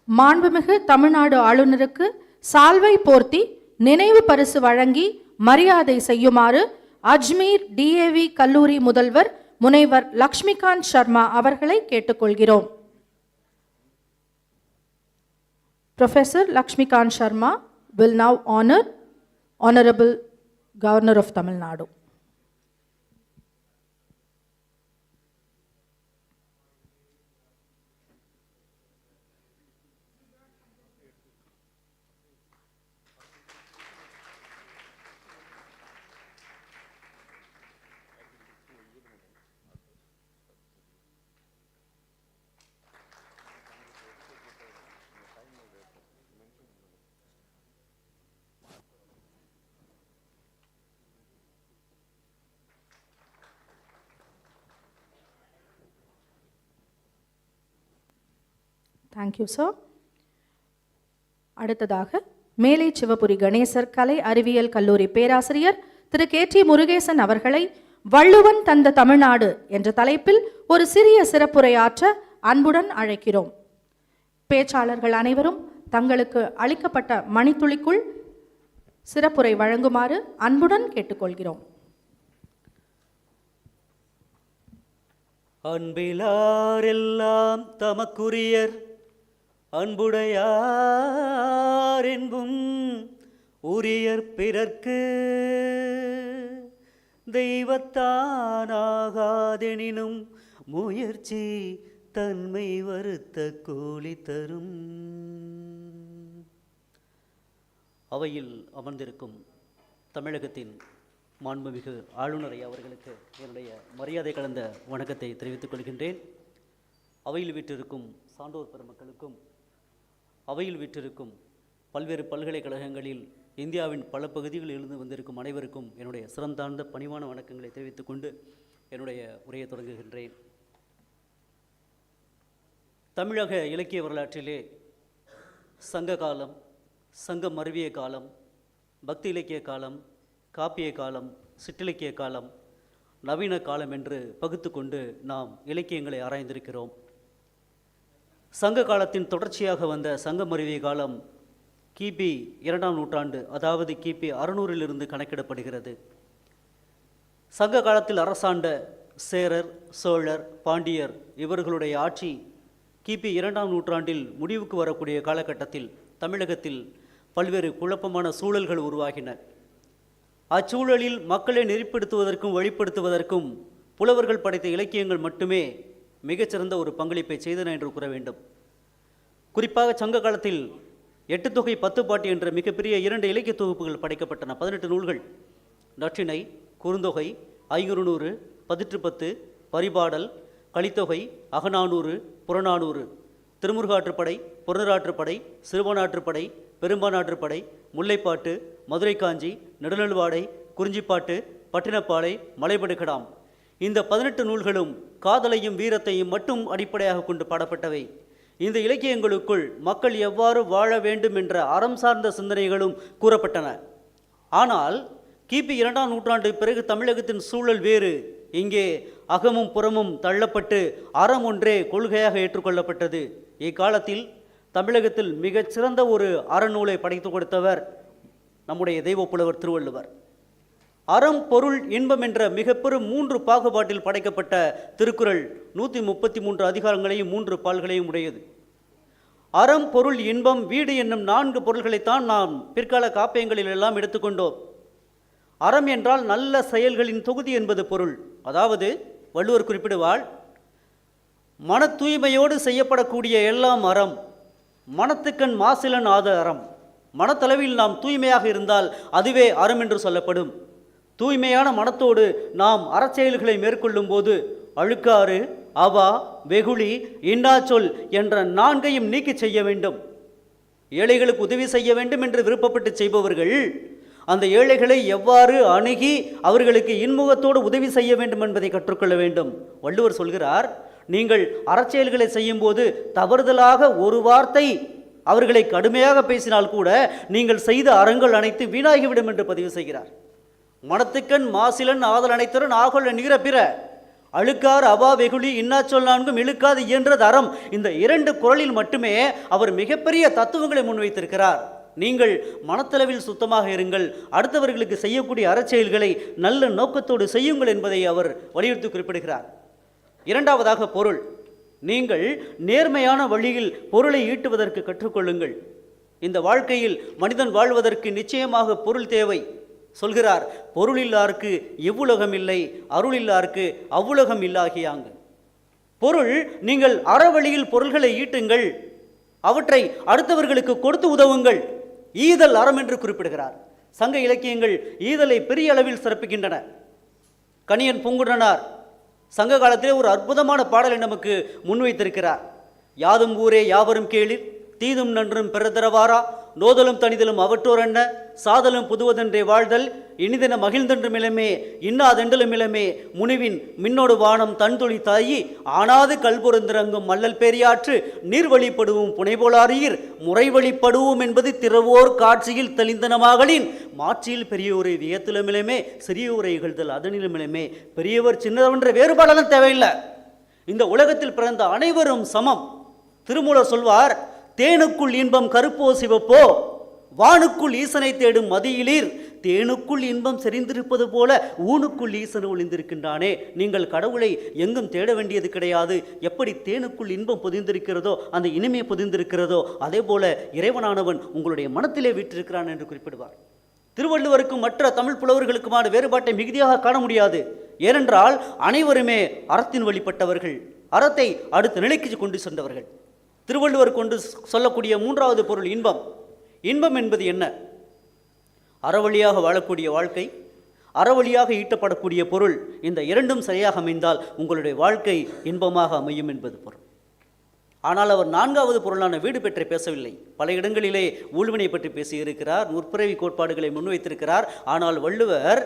மாண்புமிகு தமிழ்நாடு ஆளுநருக்கு சால்வை போர்த்தி நினைவு பரிசு வழங்கி மரியாதை செய்யுமாறு அஜ்மீர் டிஏவி கல்லூரி முதல்வர் முனைவர் லக்ஷ்மிகாந்த் சர்மா அவர்களை கேட்டுக்கொள்கிறோம். Professor Lakshmikant Sharma will now honor Honorable Governor of Tamil Nadu. Thank you sir. அடுத்ததாக மேலை சிவபுரி கணேசர் கலை அறிவியல் கல்லூரி பேராசிரியர் திரு கே.டி. முருகேசன் அவர்களை வள்ளுவன் தந்த தமிழ்நாடு என்ற தலைப்பில் ஒரு சிறிய சிறப்புரையாற்ற அன்புடன் அழைக்கிறோம். பேச்சாளர்கள் அனைவரும் தங்களுக்கு அளிக்கப்பட்ட மணித்துளிக்குள் சிறப்புரை வழங்குமாறு அன்புடன் கேட்டுக்கொள்கிறோம். அன்பிலாரெல்லாம் தமக்குரியர் அன்புடையார் என்பும் உரியர் பிறர்க்கு தெய்வத்தானாகாதெனினும் முயற்சி தன்மை வருத்த கூலி தரும். அவையில் அமர்ந்திருக்கும் தமிழகத்தின் மாண்புமிகு ஆளுநரை அவர்களுக்கு என்னுடைய மரியாதை கலந்த வணக்கத்தை தெரிவித்துக் கொள்கின்றேன். அவையில் வீற்றிருக்கும் சான்றோர் பெருமக்களுக்கும், அவையில் வீற்றிருக்கும் பல்வேறு பல்கலைக்கழகங்களில் இந்தியாவின் பல பகுதிகளில் இருந்து வந்திருக்கும் அனைவருக்கும் என்னுடைய சிறந்தாழ்ந்த பணிவான வணக்கங்களை தெரிவித்துக் கொண்டு என்னுடைய உரையை தொடங்குகின்றேன். தமிழக இலக்கிய வரலாற்றிலே சங்க காலம், சங்கம் மருவிய காலம், பக்தி இலக்கிய காலம், காப்பிய காலம், சிற்றிலக்கிய காலம் நவீன காலம் என்று பகுத்து கொண்டு நாம் இலக்கியங்களை ஆராய்ந்திருக்கிறோம். சங்க காலத்தின் தொடர்ச்சியாக வந்த சங்க மருவிய காலம் கிபி 2ஆம் நூற்றாண்டு, அதாவது கிபி 600 கணக்கிடப்படுகிறது. சங்க காலத்தில் அரசாண்ட சேரர், சோழர், பாண்டியர் இவர்களுடைய ஆட்சி கிபி 2ஆம் நூற்றாண்டில் முடிவுக்கு வரக்கூடிய காலகட்டத்தில் தமிழகத்தில் பல்வேறு குழப்பமான சூழல்கள் உருவாகின. அச்சூழலில் மக்களை நெறிப்படுத்துவதற்கும் வழிப்படுத்துவதற்கும் புலவர்கள் படைத்த இலக்கியங்கள் மட்டுமே மிகச்சிறந்த ஒரு பங்களிப்பை செய்தன என்று கூற வேண்டும். குறிப்பாக சங்க காலத்தில் 8 தொகை 10 பாட்டு என்ற மிகப்பெரிய 2 இலக்கிய தொகுப்புகள் படைக்கப்பட்டன. 18 நூல்கள், நற்றிணை, குறுந்தொகை, ஐங்குறுநூறு, பதிற்றுப்பத்து, பரிபாடல், கலித்தொகை, அகநானூறு, புறநானூறு, திருமுருகாற்றுப்படை, புறநாற்றுப்படை, சிறுவனாற்றுப்படை, பெரும்பானாற்றுப்படை, முல்லைப்பாட்டு, மதுரை காஞ்சி, நெடுநல்வாடை, குறிஞ்சிப்பாட்டு, பட்டினப்பாலை, மலைபடுகடாம். இந்த 18 நூல்களும் காதலையும் வீரத்தையும் மட்டும் அடிப்படையாக கொண்டு பாடப்பட்டவை. இந்த இலக்கியங்களுக்குள் மக்கள் எவ்வாறு வாழ வேண்டும் என்ற அறம் சார்ந்த சிந்தனைகளும் கூறப்பட்டன. ஆனால் கிபி 2ஆம் நூற்றாண்டு பிறகு தமிழகத்தின் சூழல் வேறு. இங்கே அகமும் புறமும் தள்ளப்பட்டு அறம் ஒன்றே கொள்கையாக ஏற்றுக்கொள்ளப்பட்டது. இக்காலத்தில் தமிழகத்தில் மிகச்சிறந்த ஒரு அறநூலை படைத்து கொடுத்தவர் நம்முடைய தெய்வப்புலவர் திருவள்ளுவர். அறம், பொருள், இன்பம் என்ற மிகப்பெரும் 3 பாகுபாட்டில் படைக்கப்பட்ட திருக்குறள் 133 அதிகாரங்களையும் 3 பால்களையும் உடையது. அறம், பொருள், இன்பம், வீடு என்னும் 4 பொருள்களைத்தான் நாம் பிற்கால காப்பியங்களில் எல்லாம் எடுத்துக்கொண்டோம். அறம் என்றால் நல்ல செயல்களின் தொகுதி என்பது பொருள். அதாவது வள்ளுவர் குறிப்பிடுவாள், மன தூய்மையோடு செய்யப்படக்கூடிய எல்லாம் அறம், மனத்துக்கண் மாசிலன் ஆத அறம். மனத்தளவில் நாம் தூய்மையாக இருந்தால் அதுவே அறம் என்று சொல்லப்படும். தூய்மையான மனத்தோடு நாம் அறச்செயல்களை மேற்கொள்ளும் போது அழுக்காறு, அவா, வெகுளி, இன்னாச்சொல் என்ற 4ஐயும் நீக்கி செய்ய வேண்டும். ஏழைகளுக்கு உதவி செய்ய வேண்டும் என்று விருப்பப்பட்டு செய்பவர்கள் அந்த ஏழைகளை எவ்வாறு அணுகி அவர்களுக்கு இன்முகத்தோடு உதவி செய்ய வேண்டும் என்பதை கற்றுக்கொள்ள வேண்டும். வள்ளுவர் சொல்கிறார், நீங்கள் அறச்செயல்களை செய்யும் போது தவறுதலாக ஒரு வார்த்தை அவர்களை கடுமையாக பேசினால் கூட நீங்கள் செய்த அறங்கள் அனைத்து வீணாகிவிடும் என்று பதிவு செய்கிறார். மனத்துக்கண் மாசிலன் ஆதல் அனைத்தரன் ஆகொள்ள நிகர பிற, அழுக்கார், அவா, வெகுளி, இன்னாச்சொல் 4ம் இழுக்காது இயன்றது அறம். இந்த 2 குறளில் மட்டுமே அவர் மிகப்பெரிய தத்துவங்களை முன்வைத்திருக்கிறார். நீங்கள் மனத்தளவில் சுத்தமாக இருங்கள், அடுத்தவர்களுக்கு செய்யக்கூடிய அறச்செயல்களை நல்ல நோக்கத்தோடு செய்யுங்கள் என்பதை அவர் வலியுறுத்தி குறிப்பிடுகிறார். 2ஆவதாக பொருள். நீங்கள் நேர்மையான வழியில் பொருளை ஈட்டுவதற்கு கற்றுக்கொள்ளுங்கள். இந்த வாழ்க்கையில் மனிதன் வாழ்வதற்கு நிச்சயமாக பொருள் தேவை. சொல்கிறார், பொருள் இல்லாருக்கு இவ்வுலகம் இல்லை, அருள் இல்லாருக்கு அவ்வுலகம் இல்லாகியாங்க. பொருள், நீங்கள் அறவழியில் பொருள்களை ஈட்டுங்கள், அவற்றை அடுத்தவர்களுக்கு கொடுத்து உதவுங்கள். ஈதல் அறம் என்று குறிப்பிடுகிறார். சங்க இலக்கியங்கள் ஈதலை பெரிய அளவில் சிறப்பிக்கின்றன. கணியன் பூங்குன்றனார் சங்க காலத்திலே ஒரு அற்புதமான பாடலை நமக்கு முன்வைத்திருக்கிறார். யாதும் ஊரே யாவரும் கேளிர், தீதும் நன்றும் பிறதரவாரா, நோதலும் தனிதலும் அவற்றோர் என்ன, சாதலும் புதுவதென்றே வாழ்தல், இனிதென மகிழ்ந்தென்று மிளமே, இன்னாதெண்டலும் மிளமே, முனிவின் மின்னோடு வானம் தன்தொழி தாயி, ஆனாது கல்புறந்திறங்கும் மல்லல் பெரியாற்று, நீர் வழிபடுவோம் புனைபோலாரியர், முறை வழிபடுவோம் என்பது திறவோர் காட்சியில் தெளிந்தனமாகலின், மாட்சியில் பெரியோரை வியத்திலுமிலமே, சிறியோரை இகழ்தல் அதனிலுமிலமே. பெரியவர் சின்னவென்ற வேறுபாடெல்லாம் தேவையில்லை. இந்த உலகத்தில் பிறந்த அனைவரும் சமம். திருமூலர் சொல்வார், தேனுக்குள் இன்பம் கருப்போ சிவப்போ, வானுக்குள் ஈசனை தேடும் மதியிலீர், தேனுக்குள் இன்பம் செறிந்திருப்பது போல ஊனுக்குள் ஈசன் ஒளிந்திருக்கின்றானே. நீங்கள் கடவுளை எங்கும் தேட வேண்டியது கிடையாது. எப்படி தேனுக்குள் இன்பம் பொதிந்திருக்கிறதோ, அந்த இனிமை பொதிந்திருக்கிறதோ, அதே போல இறைவனானவன் உங்களுடைய மனத்திலே வீற்றிருக்கிறான் என்று குறிப்பிடுவார். திருவள்ளுவருக்கும் மற்ற தமிழ் புலவர்களுக்குமான வேறுபாட்டை மிகுதியாக காண முடியாது. ஏனென்றால் அனைவருமே அறத்தின் வழிபட்டவர்கள், அறத்தை அடுத்த நிலைக்கு கொண்டு சென்றவர்கள். திருவள்ளுவர் கொண்டு சொல்லக்கூடிய 3வது பொருள் இன்பம். இன்பம் என்பது என்ன? அறவழியாக வாழக்கூடிய வாழ்க்கை, அறவழியாக ஈட்டப்படக்கூடிய பொருள், இந்த 2ம் சரியாக அமைந்தால் உங்களுடைய வாழ்க்கை இன்பமாக அமையும் என்பது பொருள். ஆனால் அவர் 4வது பொருளான வீடு பற்றி பேசவில்லை. பல இடங்களிலே ஊழ்வினை பற்றி பேசியிருக்கிறார், முற்பிறவி கோட்பாடுகளை முன்வைத்திருக்கிறார். ஆனால் வள்ளுவர்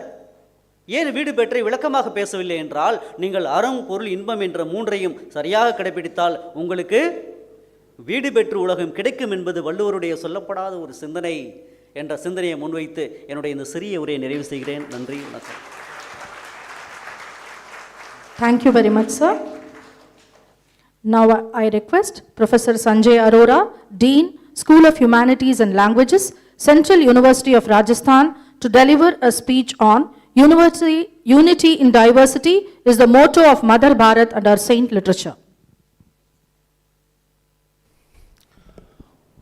ஏன் வீடு பற்றி விளக்கமாக பேசவில்லை என்றால், நீங்கள் அறம், பொருள், இன்பம் என்ற 3ஐயும் சரியாக கடைபிடித்தால் உங்களுக்கு வீடு பெற்று உலகம் கிடைக்கும் என்பது வள்ளுவருடைய சொல்லப்படாத ஒரு சிந்தனை என்ற சிந்தனையை முன்வைத்து என்னுடைய இந்த சிறிய உரையை நிறைவு செய்கிறேன். நன்றி, வணக்கம். Thank you very much, sir. Now I request Professor Sanjay Arora, Dean, School of Humanities and Languages, Central University of Rajasthan, to deliver a speech on Unity in Diversity is the motto of Mother Bharat and our saint literature.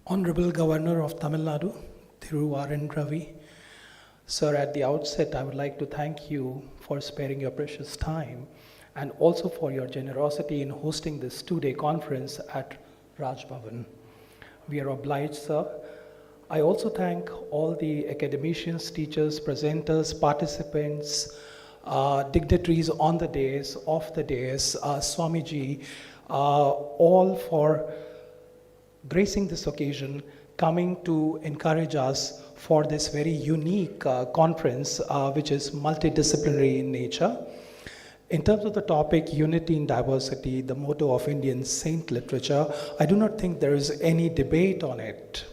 Honorable Governor of Tamil Nadu, Thiru R.N. Ravi, sir, at the outset, I would like to thank you for sparing your precious time and also for your generosity in hosting this two-day conference at Raj Bhavan. We are obliged, sir. I also thank all the academicians, teachers, presenters, participants, dignitaries on the days, off the days, Swamiji, all for gracing this occasion, coming to encourage us for this very unique conference, which is multidisciplinary in nature. In terms of the topic, unity in diversity, the motto of Indian saint literature, I do not think there is any debate on it.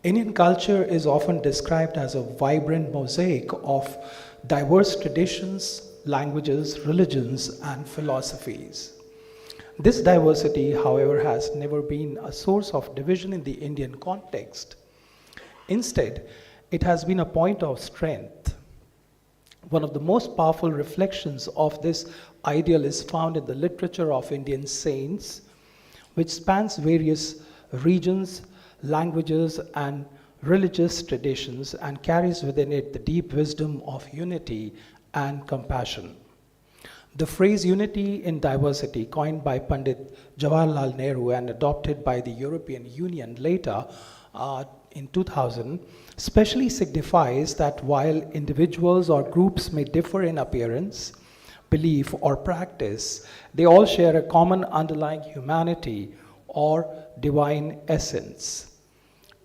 Indian culture is often described as a vibrant mosaic of diverse traditions, languages, religions, and philosophies. This diversity, however, has never been a source of division in the Indian context. Instead, it has been a point of strength. One of the most powerful reflections of this ideal is found in the literature of Indian saints, which spans various regions, languages, and religious traditions and carries within it the deep wisdom of unity and compassion. The phrase unity in diversity, coined by Pandit Jawaharlal Nehru and adopted by the European Union later in 2000, specially signifies that while individuals or groups may differ in appearance, belief, or practice, they all share a common underlying humanity or divine essence.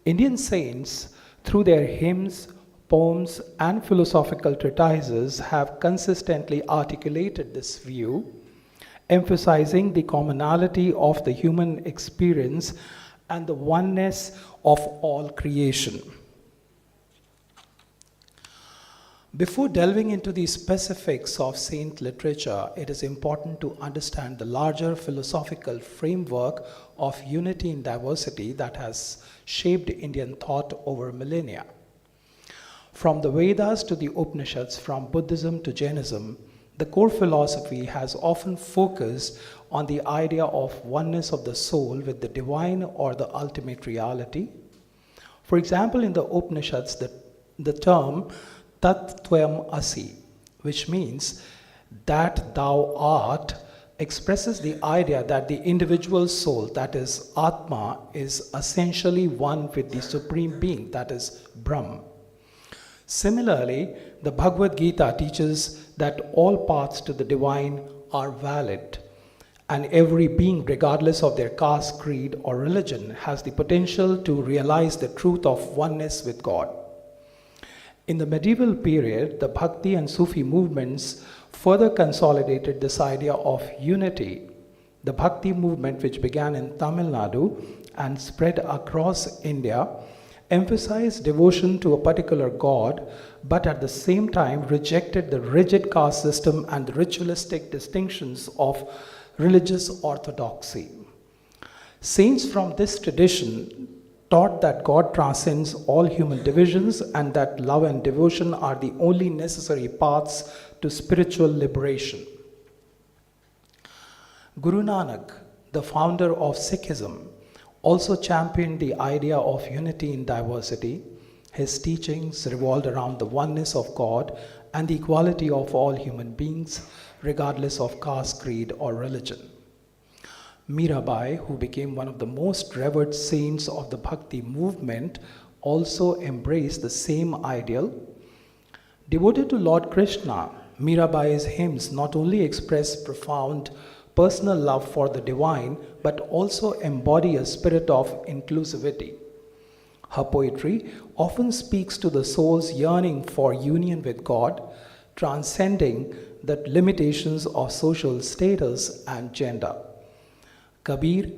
Indian saints, through their hymns, poems, and philosophical treatises, have consistently articulated this view, emphasizing the commonality of the human experience and the oneness of all creation. Before delving into the specifics of saint literature, it is important to understand the larger philosophical framework of unity in diversity that has shaped Indian thought over millennia. From the Vedas to the Upanishads, from Buddhism to Jainism, the core philosophy has often focused on the idea of oneness of the soul with the divine or the ultimate reality. For example, in the Upanishads, the term Tat Twam Asi, which means that thou art, expresses the idea that the individual soul, that is Atma, is essentially one with the Supreme Being, that is Brahm. Similarly, the Bhagavad Gita teaches that all paths to the divine are valid, and every being, regardless of their caste, creed, or religion, has the potential to realize the truth of oneness with God. In the medieval period, the Bhakti and Sufi movements further consolidated this idea of unity. The Bhakti movement, which began in Tamil Nadu and spread across India, emphasized devotion to a particular god, but at the same time rejected the rigid caste system and the ritualistic distinctions of religious orthodoxy. Saints from this tradition taught that God transcends all human divisions and that love and devotion are the only necessary paths to spiritual liberation. Guru Nanak, the founder of Sikhism, also championed the idea of unity in diversity. His teachings revolved around the oneness of God and the equality of all human beings, regardless of caste, creed, or religion. Mirabai, who became one of the most revered saints of the Bhakti movement, also embraced the same ideal. Devoted to Lord Krishna, Mirabai's hymns not only express profound personal love for the divine, but also embody a spirit of inclusivity. Her poetry often speaks to the soul's yearning for union with God, transcending the limitations of social status and gender. Kabir,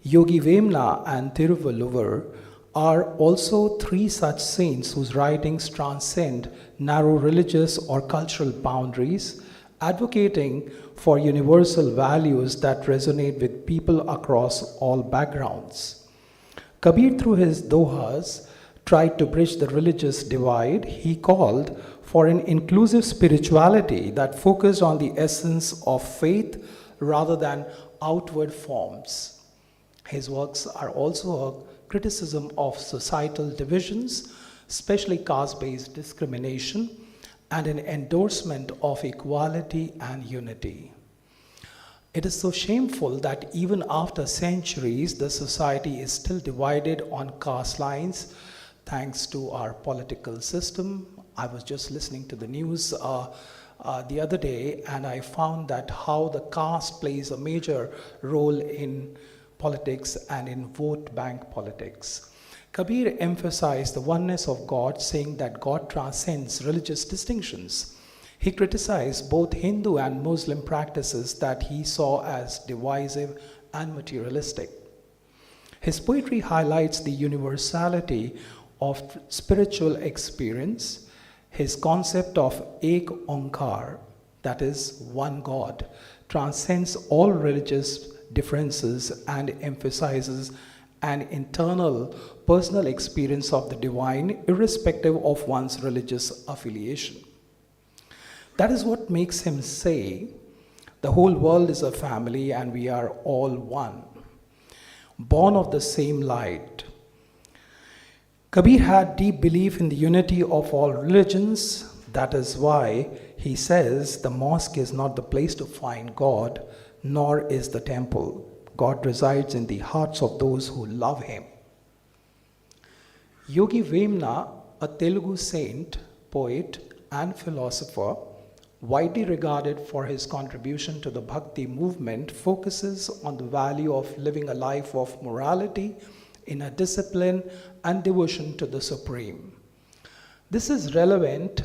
Yogi Vemla, and Thiruvalluvar are also three such saints whose writings transcend narrow religious or cultural boundaries advocating for universal values that resonate with people across all backgrounds. Kabir, through his dohas, tried to bridge the religious divide. He called for an inclusive spirituality that focused on the essence of faith rather than outward forms. His works are also a criticism of societal divisions, especially caste-based discrimination, and an endorsement of equality and unity. It is so shameful that even after centuries, the society is still divided on caste lines thanks to our political system. I was just listening to the news the other day, and I found that how the caste plays a major role in politics and in vote bank politics. Kabir emphasized the oneness of God, saying that God transcends religious distinctions. He criticized both Hindu and Muslim practices that he saw as divisive and materialistic. His poetry highlights the universality of spiritual experience. His concept of Ek Onkar, that is, one God, transcends all religious differences and emphasizes an internal personal experience of the divine, irrespective of one's religious affiliation. That is what makes him say, the whole world is a family and we are all one, born of the same light. Kabir had deep belief in the unity of all religions. That is why he says the mosque is not the place to find God, nor is the temple. God resides in the hearts of those who love him. Yogi Vemna, a Telugu saint, poet, and philosopher, widely regarded for his contribution to the Bhakti movement, focuses on the value of living a life of morality, inner discipline, and devotion to the Supreme. This is relevant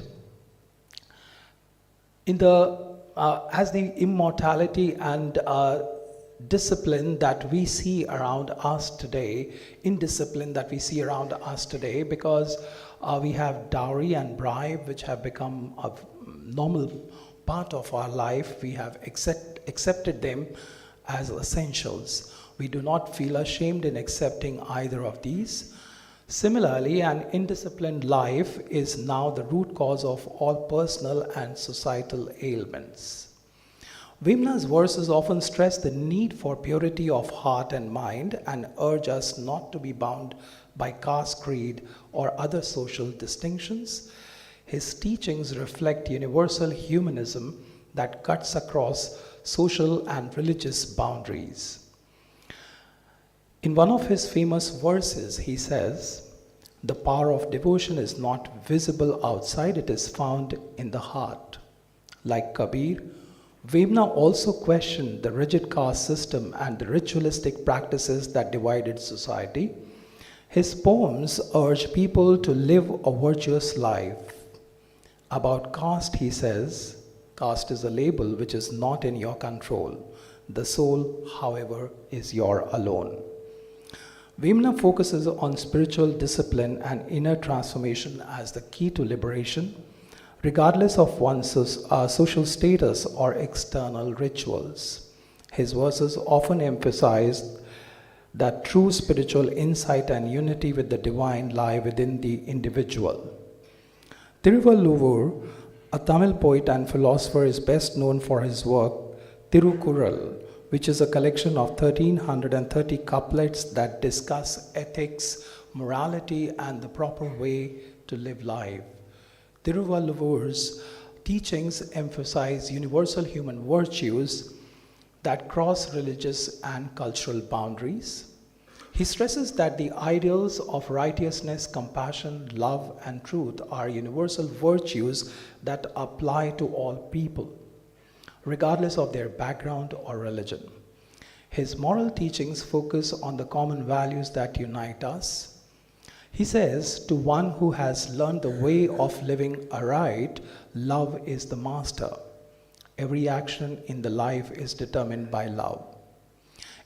in as the immortality and discipline that we see around us today, indiscipline that we see around us today, because we have dowry and bribe, which have become a normal part of our life. We have accepted them as essentials. We do not feel ashamed in accepting either of these. Similarly, an indisciplined life is now the root cause of all personal and societal ailments. Vimna's verses often stress the need for purity of heart and mind and urge us not to be bound by caste, creed, or other social distinctions. His teachings reflect universal humanism that cuts across social and religious boundaries. In one of his famous verses, he says, "The power of devotion is not visible outside, it is found in the heart." Like Kabir, Vemna also questioned the rigid caste system and the ritualistic practices that divided society. His poems urge people to live a virtuous life. About caste, he says, "Caste is a label which is not in your control. The soul, however, is your alone." Vemna focuses on spiritual discipline and inner transformation as the key to liberation, regardless of one's social status or external rituals. His verses often emphasize that true spiritual insight and unity with the divine lie within the individual. Thiruvalluvar, a Tamil poet and philosopher, is best known for his work Thirukural, which is a collection of 1330 couplets that discuss ethics, morality, and the proper way to live life. Thiruvalluvar's teachings emphasize universal human virtues that cross religious and cultural boundaries. He stresses that the ideals of righteousness, compassion, love, and truth are universal virtues that apply to all people, regardless of their background or religion. His moral teachings focus on the common values that unite us. He says, "To one who has learned the way of living aright, love is the master. Every action in the life is determined by love."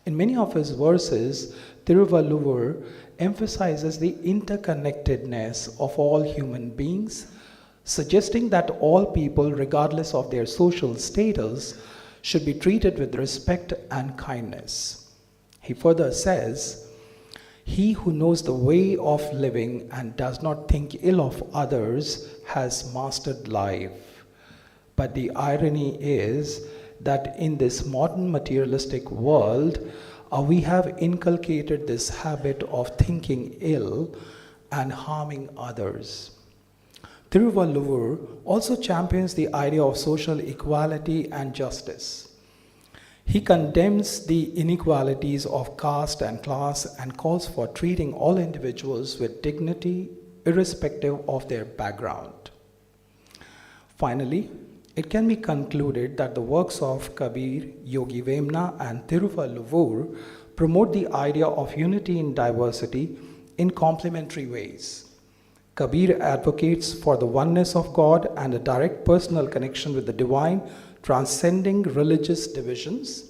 In many of his verses, Thiruvalluvar emphasizes the interconnectedness of all human beings, suggesting that all people, regardless of their social status, should be treated with respect and kindness. He further says, "He who knows the way of living and does not think ill of others has mastered life." But the irony is that in this modern materialistic world, we have inculcated this habit of thinking ill and harming others. Thiruvalluvar also champions the idea of social equality and justice. He condemns the inequalities of caste and class and calls for treating all individuals with dignity, irrespective of their background. Finally, it can be concluded that the works of Kabir, Yogi Vemna, and Thiruvalluvar promote the idea of unity in diversity in complementary ways. Kabir advocates for the oneness of God and a direct personal connection with the divine, transcending religious divisions.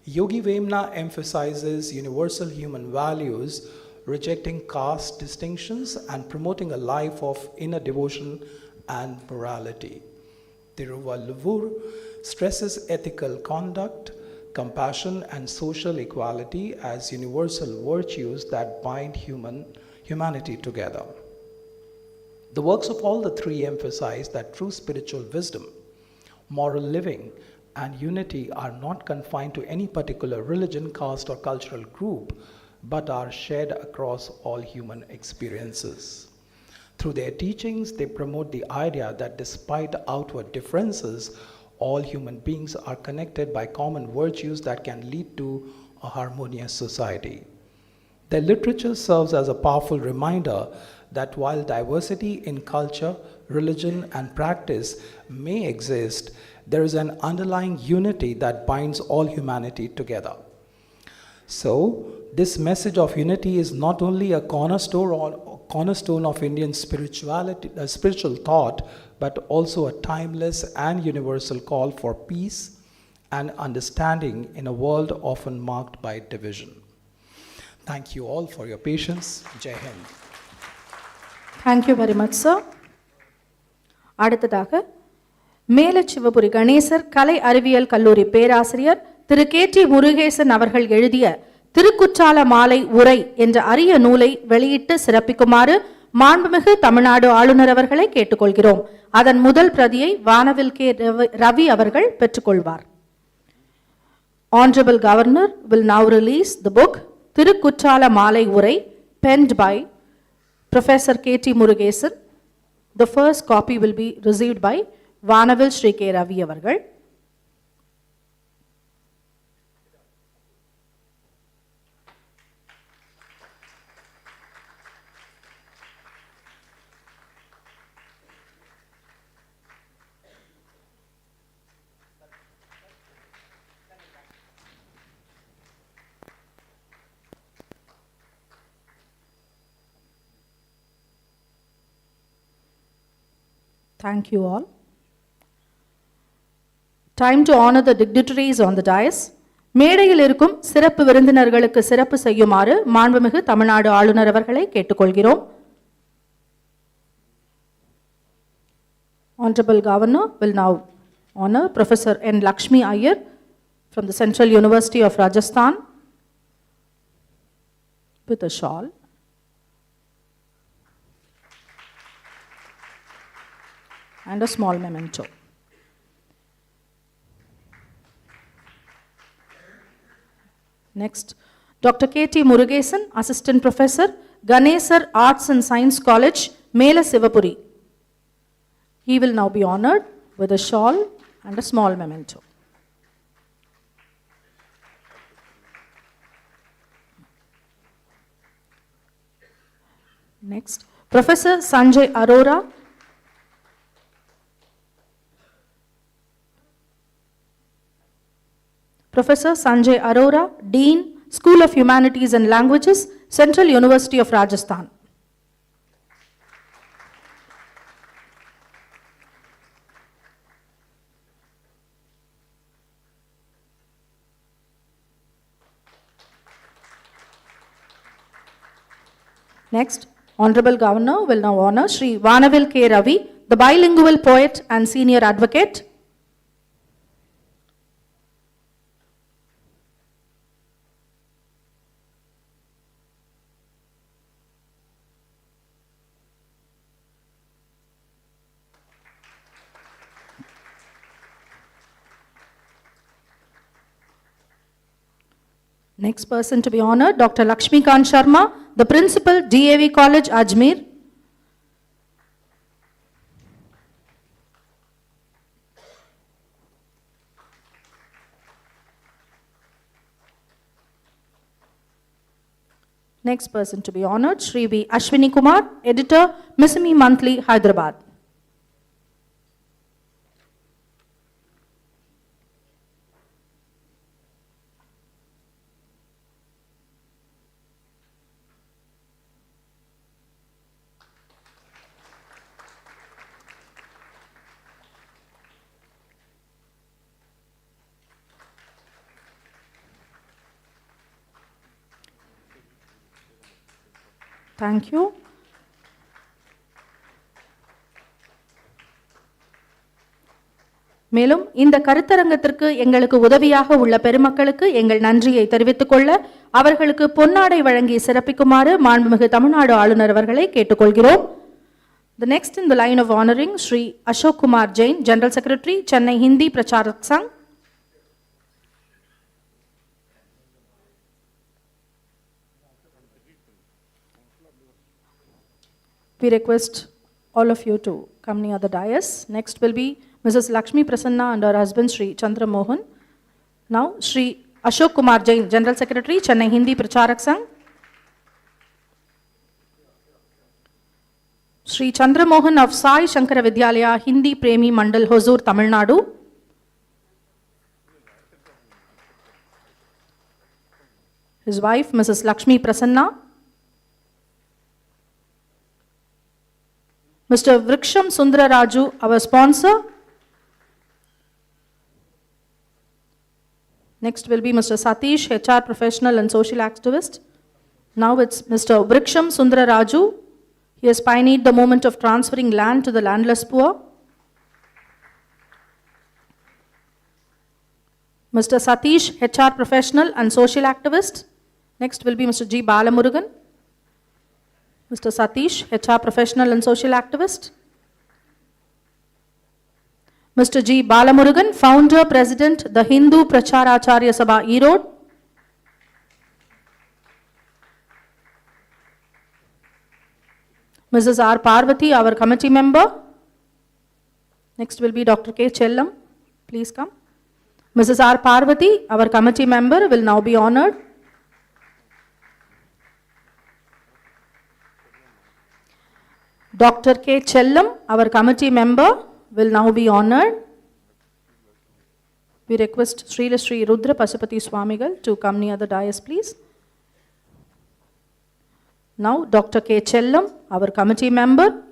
Yogi Vemna emphasizes universal human values, rejecting caste distinctions and promoting a life of inner devotion and morality. Thiruvalluvar stresses ethical conduct, compassion, and social equality as universal virtues that bind humanity together. The works of all the three emphasize that true spiritual wisdom, moral living, and unity are not confined to any particular religion, caste, or cultural group, but are shared across all human experiences. Through their teachings, they promote the idea that despite outward differences, all human beings are connected by common virtues that can lead to a harmonious society. Their literature serves as a powerful reminder that while diversity in culture, religion, and practice may exist, there is an underlying unity that binds all humanity together. So, this message of unity is not only a cornerstone of Indian spiritual thought, but also a timeless and universal call for peace and understanding in a world often marked by division. Thank you all for your patience. Jai Hind. Thank you very much, sir. அடுத்ததாக மேலச்சிவபுரி கணேசர் கலை அறிவியல் கல்லூரி பேராசிரியர் திரு KT. Murugesan அவர்கள் எழுதிய திருக்குற்றால மாலை உரை என்ற அரிய நூலை வெளியிட்டு சிறப்பிக்குமாறு மாண்புமிகு தமிழ்நாடு ஆளுநர் அவர்களை கேட்டுக்கொள்கிறோம். அதன் முதல் பிரதியை வானவில் கே. ரவி அவர்கள் பெற்றுக்கொள்வார். Honorable Governor will now release the book Thirukutrala மாலை உரை penned by Professor K.T. Murugesan. The first copy will be received by Vanavil Shri K. Ravi avargal. Thank you all. Time to honor the dignitaries on the dais. மேடையில் இருக்கும் சிறப்பு விருந்தினர்களுக்கு சிறப்பு செய்யுமாறு மாண்புமிகு தமிழ்நாடு ஆளுநர் அவர்களை கேட்டுக்கொள்கிறோம். Honorable Governor will now honor Professor N. Lakshmi Iyer from the Central University of Rajasthan with a shawl. And a small memento. Next, Dr. K.T. Murugesan, Assistant Professor, Ganesar Arts and Science College, Mela Sivapuri. He will now be honored with a shawl and a small memento. Next, Professor Sanjay Arora, Professor Sanjay Arora, Dean, School of Humanities and Languages, Central University of Rajasthan. Next, Honorable Governor will now honor Shri Vanavil K. Ravi, the bilingual poet and senior advocate, next person to be honored, Dr. Lakshmikant Sharma, the principal, DAV College, Ajmer. Next person to be honored, Shri V. Ashwini Kumar, editor, Missimi Monthly, Hyderabad. Thank you. மேலும் இந்த கருத்தரங்கத்திற்கு எங்களுக்கு உதவியாக உள்ள பெருமக்களுக்கு எங்கள் நன்றியை தெரிவித்துக் கொள்ள அவர்களுக்கு பொன்னாடை வழங்கி சிறப்பிக்குமாறு மாண்புமிகு தமிழ்நாடு ஆளுநர் அவர்களை கேட்டுக்கொள்கிறோம். The next in the line of honoring Shri Ashok Kumar Jain, General Secretary, Chennai Hindi Pracharak Sangh. We request all of you to come near the dais. Next will be Mrs. Lakshmi Prasanna and her husband Shri Chandra Mohan. Now Shri Ashok Kumar Jain, General Secretary, Chennai Hindi Pracharak Sangh. Shri Chandra Mohan of Sai Shankara Vidyalaya, Hindi Premi Mandal, Hosur, Tamil Nadu. His wife Mrs. Lakshmi Prasanna. Mr. Vriksham Sundara Raju, our sponsor. Next will be Mr. Satish, HR professional and social activist. Now it's Mr. Vriksham Sundara Raju. He has pioneered the movement of transferring land to the landless poor. Mr. Satish, HR professional and social activist. Next will be Mr. G. Balamurugan. Mr. Satish, HR professional and social activist. Mr. G. Balamurugan, founder, president, the Hindu Pracharacharya Sabha, Erode. Mrs. R. Parvati, our committee member. Next will be Dr. K. Chellam. Please come. Mrs. R. Parvati, our committee member, will now be honored. Dr. K. Chellam, our committee member, will now be honored. We request Sri Sri Rudra Pasupati Swamigal to come near the dais, please. Now, Dr. K. Chellam, our committee member,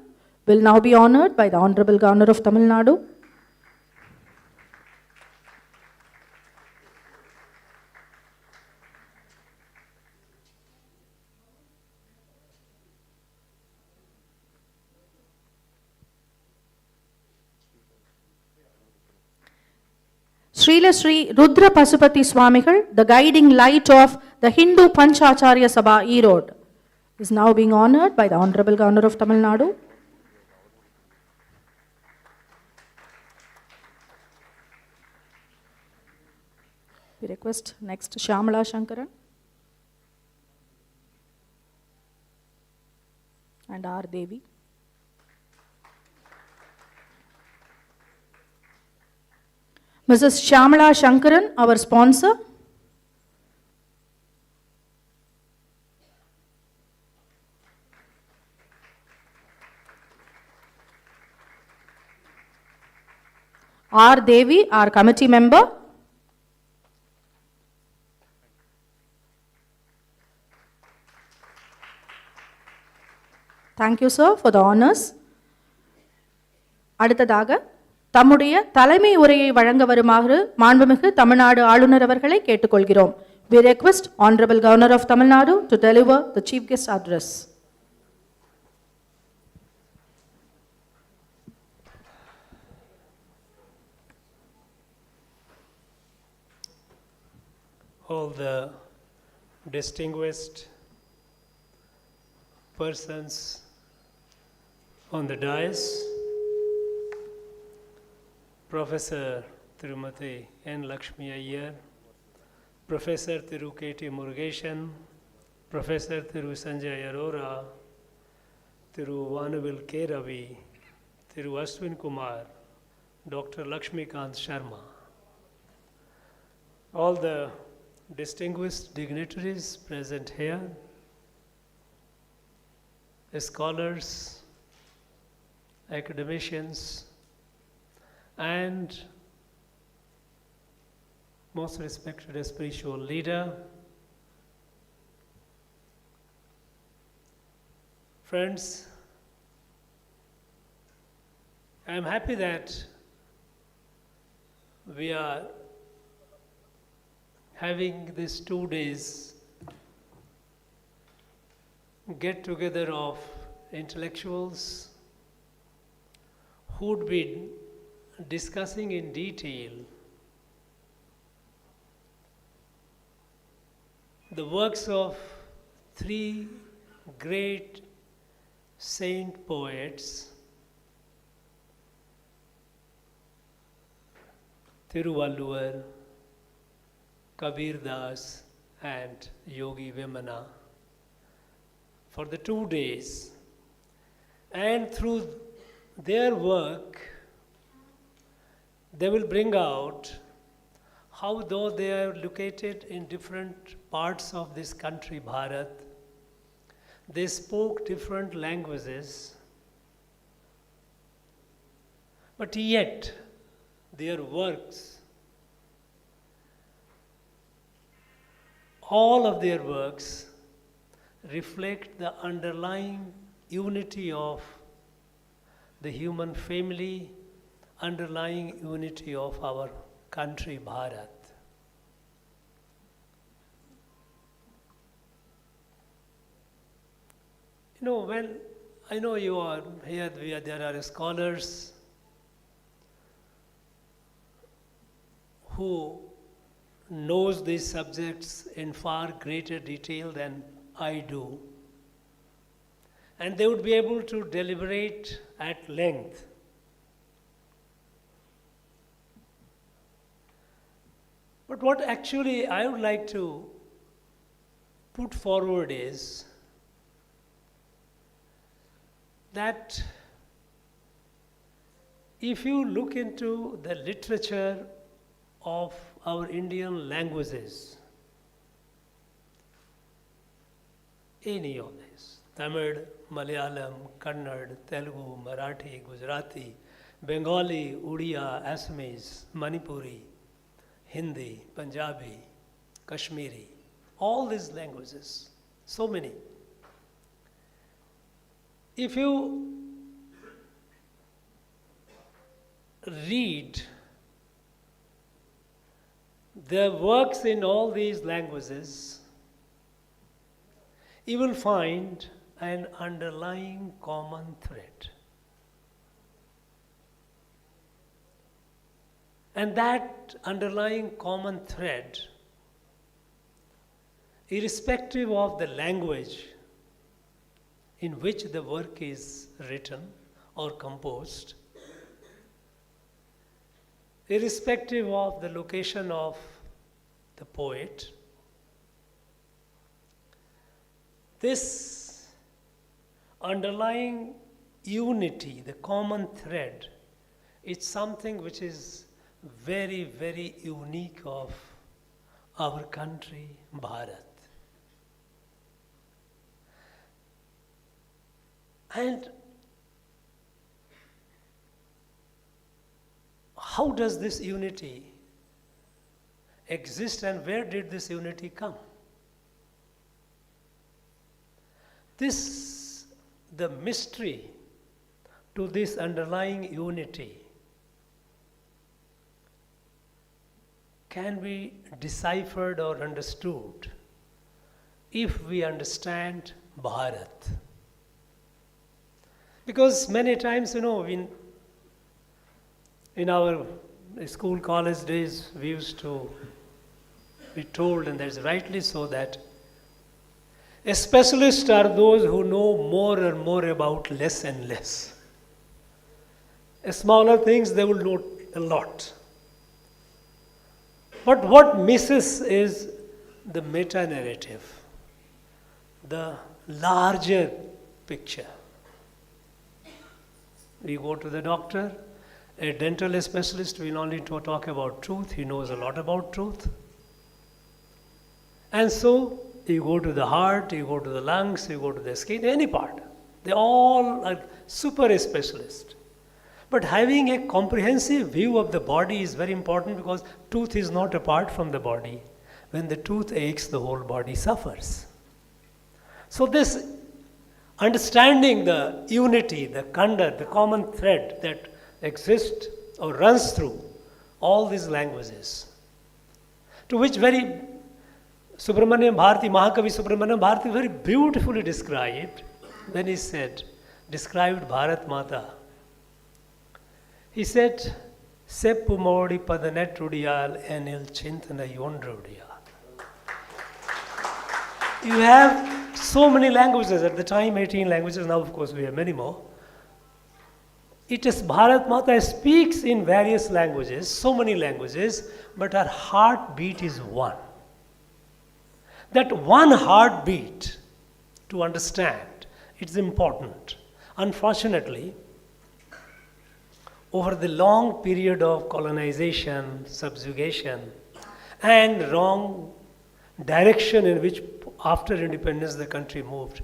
will now be honored by the Honorable Governor of Tamil Nadu. Srila Sri Rudra Pasupati Swamigal, the guiding light of the Hindu Panchacharya Sabha, Erode, is now being honored by the Honorable Governor of Tamil Nadu. We request next Shyamala Shankaran and R. Devi. Mrs. Shyamala Shankaran, our sponsor. R. Devi, our committee member. Thank you, sir, for the honors. அடுத்ததாக தம்முடைய தலைமை உரையை வழங்க வருமாறு மாண்புமிகு தமிழ்நாடு ஆளுநர் அவர்களை கேட்டுக்கொள்கிறோம். We request Honorable Governor of Tamil Nadu to deliver the Chief Guest address. all the distinguished persons on the dais, Professor Tirumati N. Lakshmi Iyer, Professor Thiru K.T. Murugeshan, Professor Thiru Sanjay Arora, Thiru Vanuvil K. Ravi, Thiru Ashwin Kumar, Dr. Lakshmikant Sharma, all the distinguished dignitaries present here, scholars, academicians, and most respected spiritual leader, friends, I am happy that we are having these 2 days get together of intellectuals who would be discussing in detail the works of 3 great saint poets, Thiruvalluvar, Kabir Das, and Yogi Vemana, for the 2 days. And through their work, they will bring out how, though they are located in different parts of this country, Bharat, they spoke different languages, but yet their works, all of their works, reflect the underlying unity of the human family, underlying unity of our country, Bharat. You know, when I know you are here, there are scholars who knows these subjects in far greater detail than I do. And they would be able to deliberate at length. But what actually I would like to put forward is that if you look into the literature of our Indian languages, any of these, Tamil, Malayalam, Kannada, Telugu, Marathi, Gujarati, Bengali, Odia, Assamese, Manipuri, Hindi, Punjabi, Kashmiri, all these languages, so many. If you read the works in all these languages, you will find an underlying common thread. And that underlying common thread, irrespective of the language in which the work is written or composed, irrespective of the location of the poet, this underlying unity, the common thread, it's something which is very, very unique of our country, Bharat. And how does this unity exist and where did this unity come? The mystery to this underlying unity can be deciphered or understood if we understand Bharat. Because many times, in our school, college days, we used to be told, and that's rightly so, that a specialist are those who know more and more about less and less. Smaller things they will know a lot. But what misses is the meta-narrative, the larger picture. We go to the doctor, a dental specialist will only talk about truth, he knows a lot about truth. And so, you go to the heart, you go to the lungs, you go to the skin, any part. They all are super specialists. But having a comprehensive view of the body is very important, because tooth is not apart from the body. When the tooth aches, the whole body suffers. So this understanding the unity, the kanda, the common thread that exists or runs through all these languages, to which very Subramaniam Bharati, Mahakavi Subramaniam Bharati very beautifully described when he said, described Bharat Mata. He said, Seppu Modi Padanetudiyal Enil Chintana Yondrudiyal. You have so many languages, at the time 18 languages, now of course we have many more. It is Bharat Mata speaks in various languages, so many languages, but her heartbeat is one. That one heartbeat, to understand, it's important. Unfortunately, over the long period of colonization, subjugation, and wrong direction in which after independence the country moved,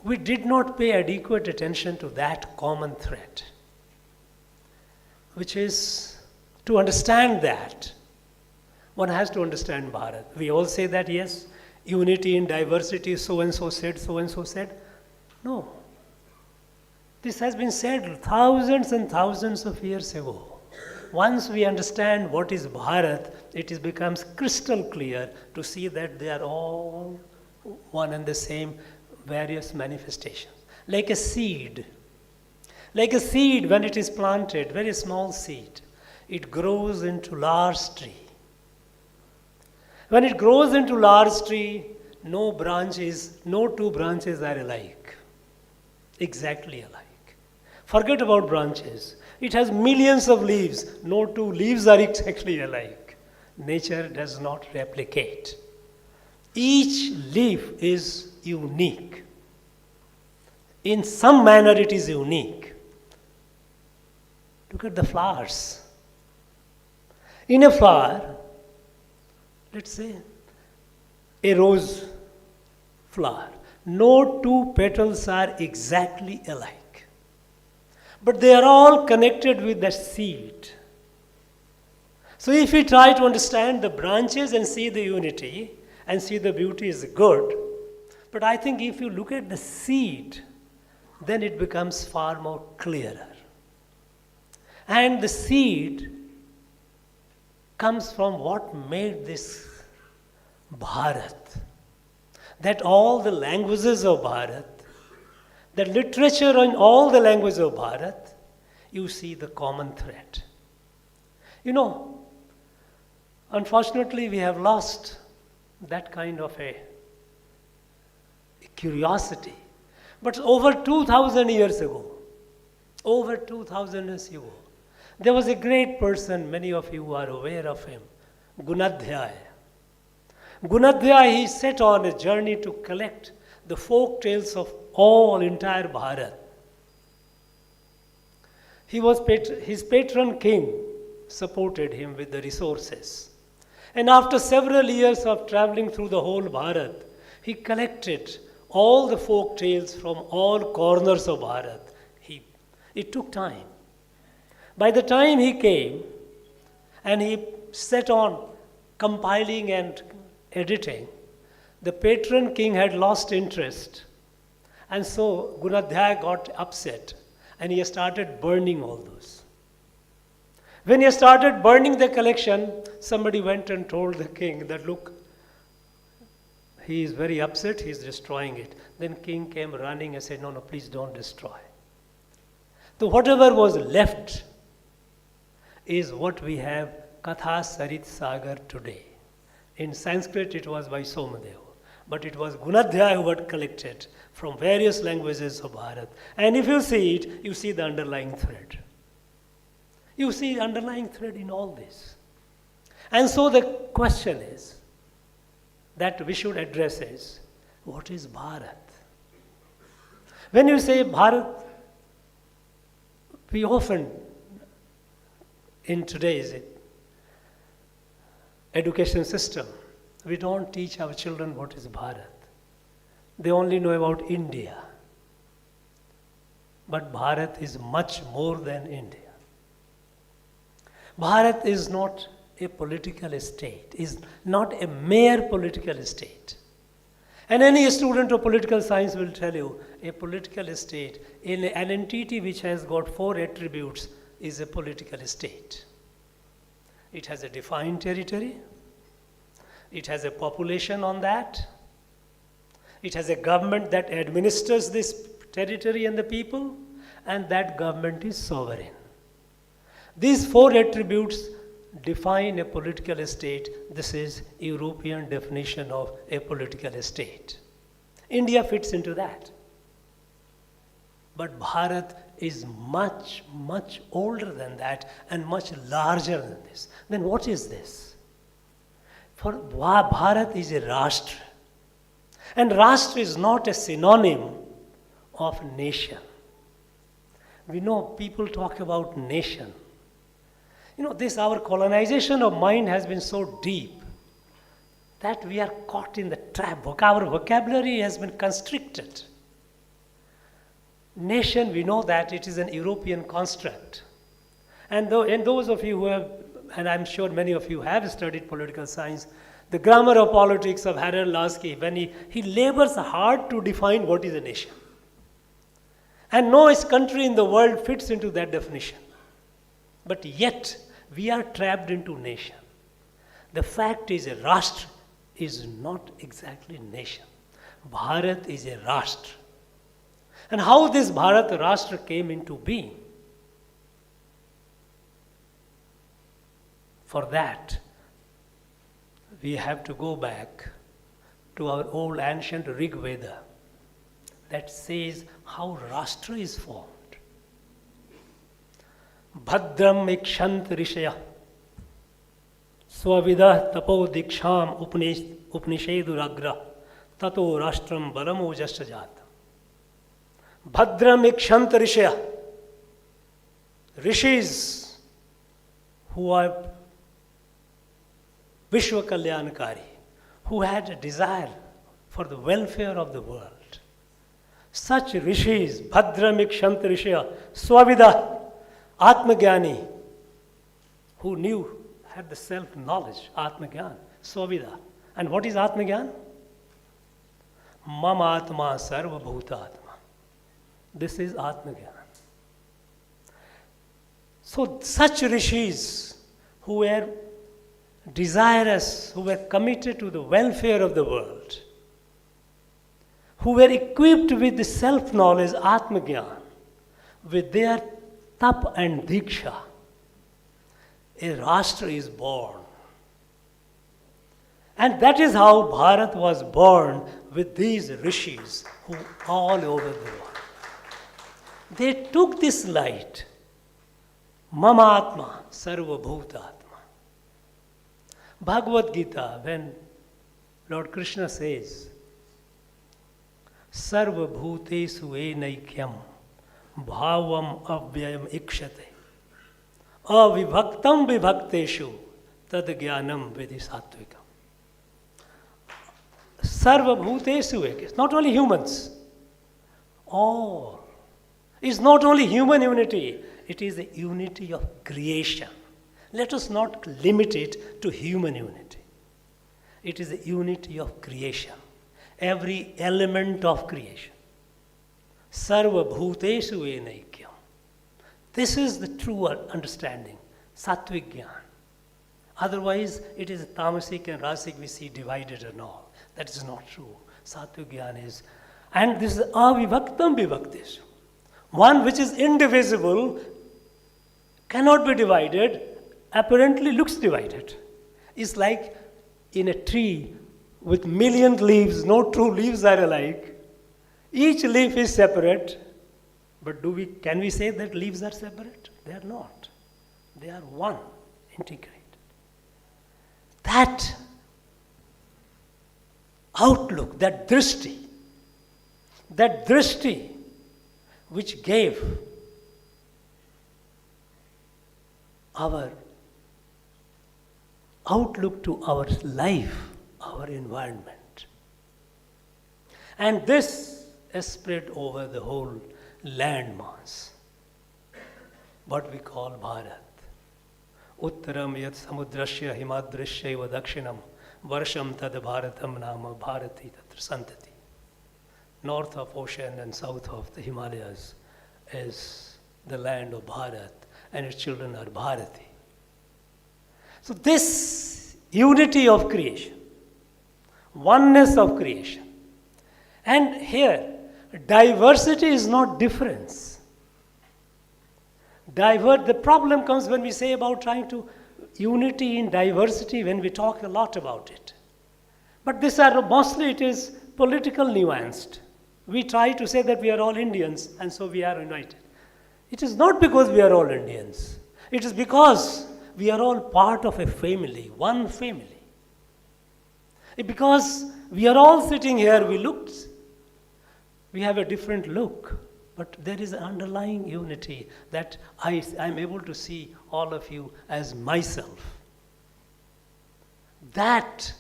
we did not pay adequate attention to that common thread, which is, to understand that, one has to understand Bharat. We all say that, yes, unity in diversity, so and so said, so and so said. No. This has been said thousands and thousands of years ago. Once we understand what is Bharat, it becomes crystal clear to see that they are all one and the same, various manifestations. Like a seed. Like a seed, when it is planted, very small seed, it grows into large tree. When it grows into large tree, no two branches are alike. Exactly alike. Forget about branches. It has millions of leaves. No two leaves are exactly alike. Nature does not replicate. Each leaf is unique. In some manner it is unique. Look at the flowers. In a flower, let's say a rose flower, no two petals are exactly alike. But they are all connected with the seed. So if we try to understand the branches and see the unity and see the beauty is good, but I think if you look at the seed, then it becomes far more clearer. And the seed comes from what made this Bharat. That all the languages of Bharat, the literature in all the languages of Bharat, you see the common thread. You know, unfortunately we have lost that kind of a curiosity. But over 2,000 years ago, there was a great person, many of you are aware of him, Gunadhyaya. Gunadhyaya, he set on a journey to collect the folk tales of entire Bharat. His patron king supported him with the resources. And after several years of traveling through the whole Bharat, he collected all the folk tales from all corners of Bharat. It took time. By the time he came and he set on compiling and editing, the patron king had lost interest. And so Gunadhyaya got upset and he started burning all those. When he started burning the collection, somebody went and told the king that, look, he is very upset, he is destroying it. Then king came running and said, no, please don't destroy. So whatever was left is what we have Katha Sarit Sagar today. In Sanskrit, it was by Somadeva. But it was Gunadhyaya who had collected from various languages of Bharat. And if you see it, you see the underlying thread. You see the underlying thread in all this. And so the question is that we should address is, what is Bharat? When you say Bharat, we often, in today's education system, we don't teach our children what is Bharat. They only know about India. But Bharat is much more than India. Bharat is not a political state, is not a mere political state. And any student of political science will tell you a political state, in an entity which has got 4 attributes, is a political state. It has a defined territory. It has a population on that. It has a government that administers this territory and the people, and that government is sovereign. These 4 attributes define a political state. This is European definition of a political state. India fits into that. But Bharat is much, much older than that and much larger than this. Then what is this? For Bharat is a Rashtra. And Rashtra is not a synonym of nation. We know people talk about nation. You know, this our colonization of mind has been so deep that we are caught in the trap. Our vocabulary has been constricted. Nation, we know that it is an European construct. And those of you who have, and I'm sure many of you have studied political science, the grammar of politics of Harold Lasky, when he labors hard to define what is a nation. And no country in the world fits into that definition. But yet, we are trapped into nation. The fact is, a Rashtra is not exactly nation. Bharat is a Rashtra. And how this Bharat Rashtra came into being? For that, we have to go back to our old ancient Rig Veda that says how Rashtra is formed. Bhadram ikshant rishaya swavidah tapo diksham upanisheduragra tato rashtram balamo jastajat. Bhadram ikshant rishaya. Rishis who are Vishwa Kalyankari, who had a desire for the welfare of the world. Such rishis, Bhadram ikshant rishaya, swavida, Atmagyani, who knew, had the self-knowledge, Atmagyan, Swavida. And what is Atmagyan? Mama Atma Sarva Bhutatma. This is Atmagyan. So such rishis who were desirous, who were committed to the welfare of the world, who were equipped with the self-knowledge, Atmagyan, with their tap and diksha, a Rashtra is born. And that is how Bharat was born, with these rishis who all over the world. They took this light, Mama Atma, Sarva Bhutatma. Bhagavad Gita, when Lord Krishna says, Sarva Bhutesu Enaikyam Bhavam Avyayam Ikshate Avibhaktam Vibhakteshu Tad Jnanam Vidhi Satvikam. Sarva Bhutesu Ekam. Not only humans, all. It's not only human unity, it is a unity of creation. Let us not limit it to human unity. It is a unity of creation. Every element of creation. Sarva Bhutesu Enaikyam. This is the true understanding, Sattvic Jnana. Otherwise, it is tamasic and rasic we see divided and all. That is not true. Sattvic Jnana is, and this is avibhaktam vibhaktesu. One which is indivisible, cannot be divided, apparently looks divided. It's like in a tree with million leaves, no two leaves are alike. Each leaf is separate, but can we say that leaves are separate? They are not. They are one, integrated. That outlook, that drishti which gave our outlook to our life, our environment. And this is spread over the whole landmass, what we call Bharat. Uttaram yat samudrasya himadrishya dakshinam varsham tad bharatam nama bharati tatra santati. North of ocean and south of the Himalayas is the land of Bharat, and its children are Bharati. So this unity of creation, oneness of creation, and here diversity is not difference. The problem comes when we say about trying to unity in diversity, when we talk a lot about it. But mostly it is political nuanced. We try to say that we are all Indians and so we are united. It is not because we are all Indians. It is because we are all part of a family, one family. Because we are all sitting here, we have a different look, but there is an underlying unity that I am able to see all of you as myself. That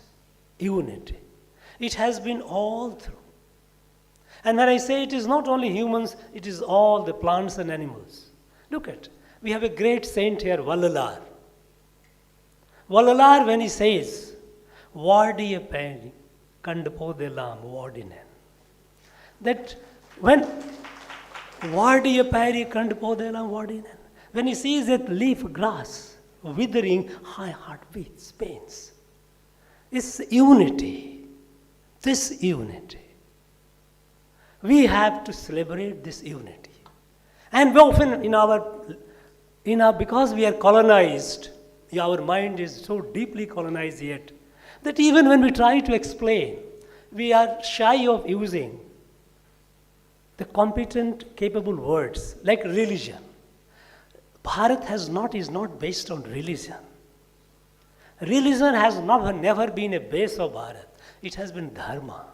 unity, it has been all through. And when I say it is not only humans, it is all the plants and animals. Look at, we have a great saint here, Vallalar. Vallalar, when he says, Vardiya Pani, Kandapodelam, Vardinen. That when Vardiya Pani, Kandapodelam, Vardinen, when he sees that leaf grass withering, high heartbeats, pains. It's unity. This unity. We have to celebrate this unity. And often because we are colonized, our mind is so deeply colonized yet, that even when we try to explain, we are shy of using the competent, capable words like religion. Bharat is not based on religion. Religion has never been a base of Bharat. It has been dharma.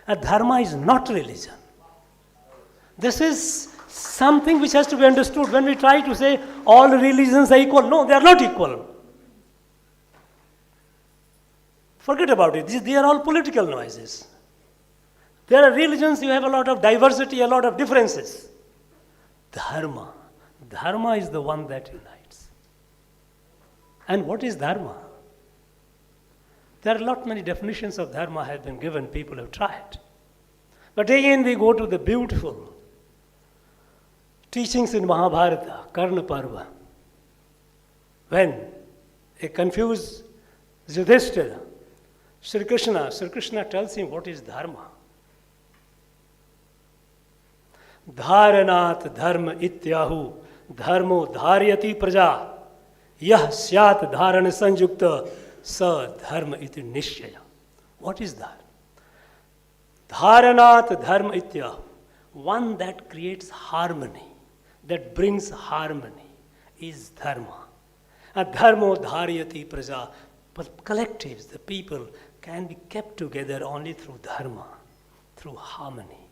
And dharma is not religion. This is something which has to be understood. When we try to say all religions are equal, no, they are not equal. Forget about it. They are all political noises. There are religions, you have a lot of diversity, a lot of differences. Dharma is the one that unites. And what is dharma? There are many definitions of dharma have been given, people have tried. But again we go to the beautiful teachings in Mahabharata, Karna Parva. When a confused Yudhishthira, Sri Krishna tells him what is dharma. Dharanat dharma ityahu dharmo dharyati praja yah syat dharana sanjukta sa dharma iti nishchaya. What is that? Dharanat dharma ityahu. One that creates harmony, that brings harmony is dharma. And dharmo dharyati praja. But collectives, the people, can be kept together only through dharma, through harmony.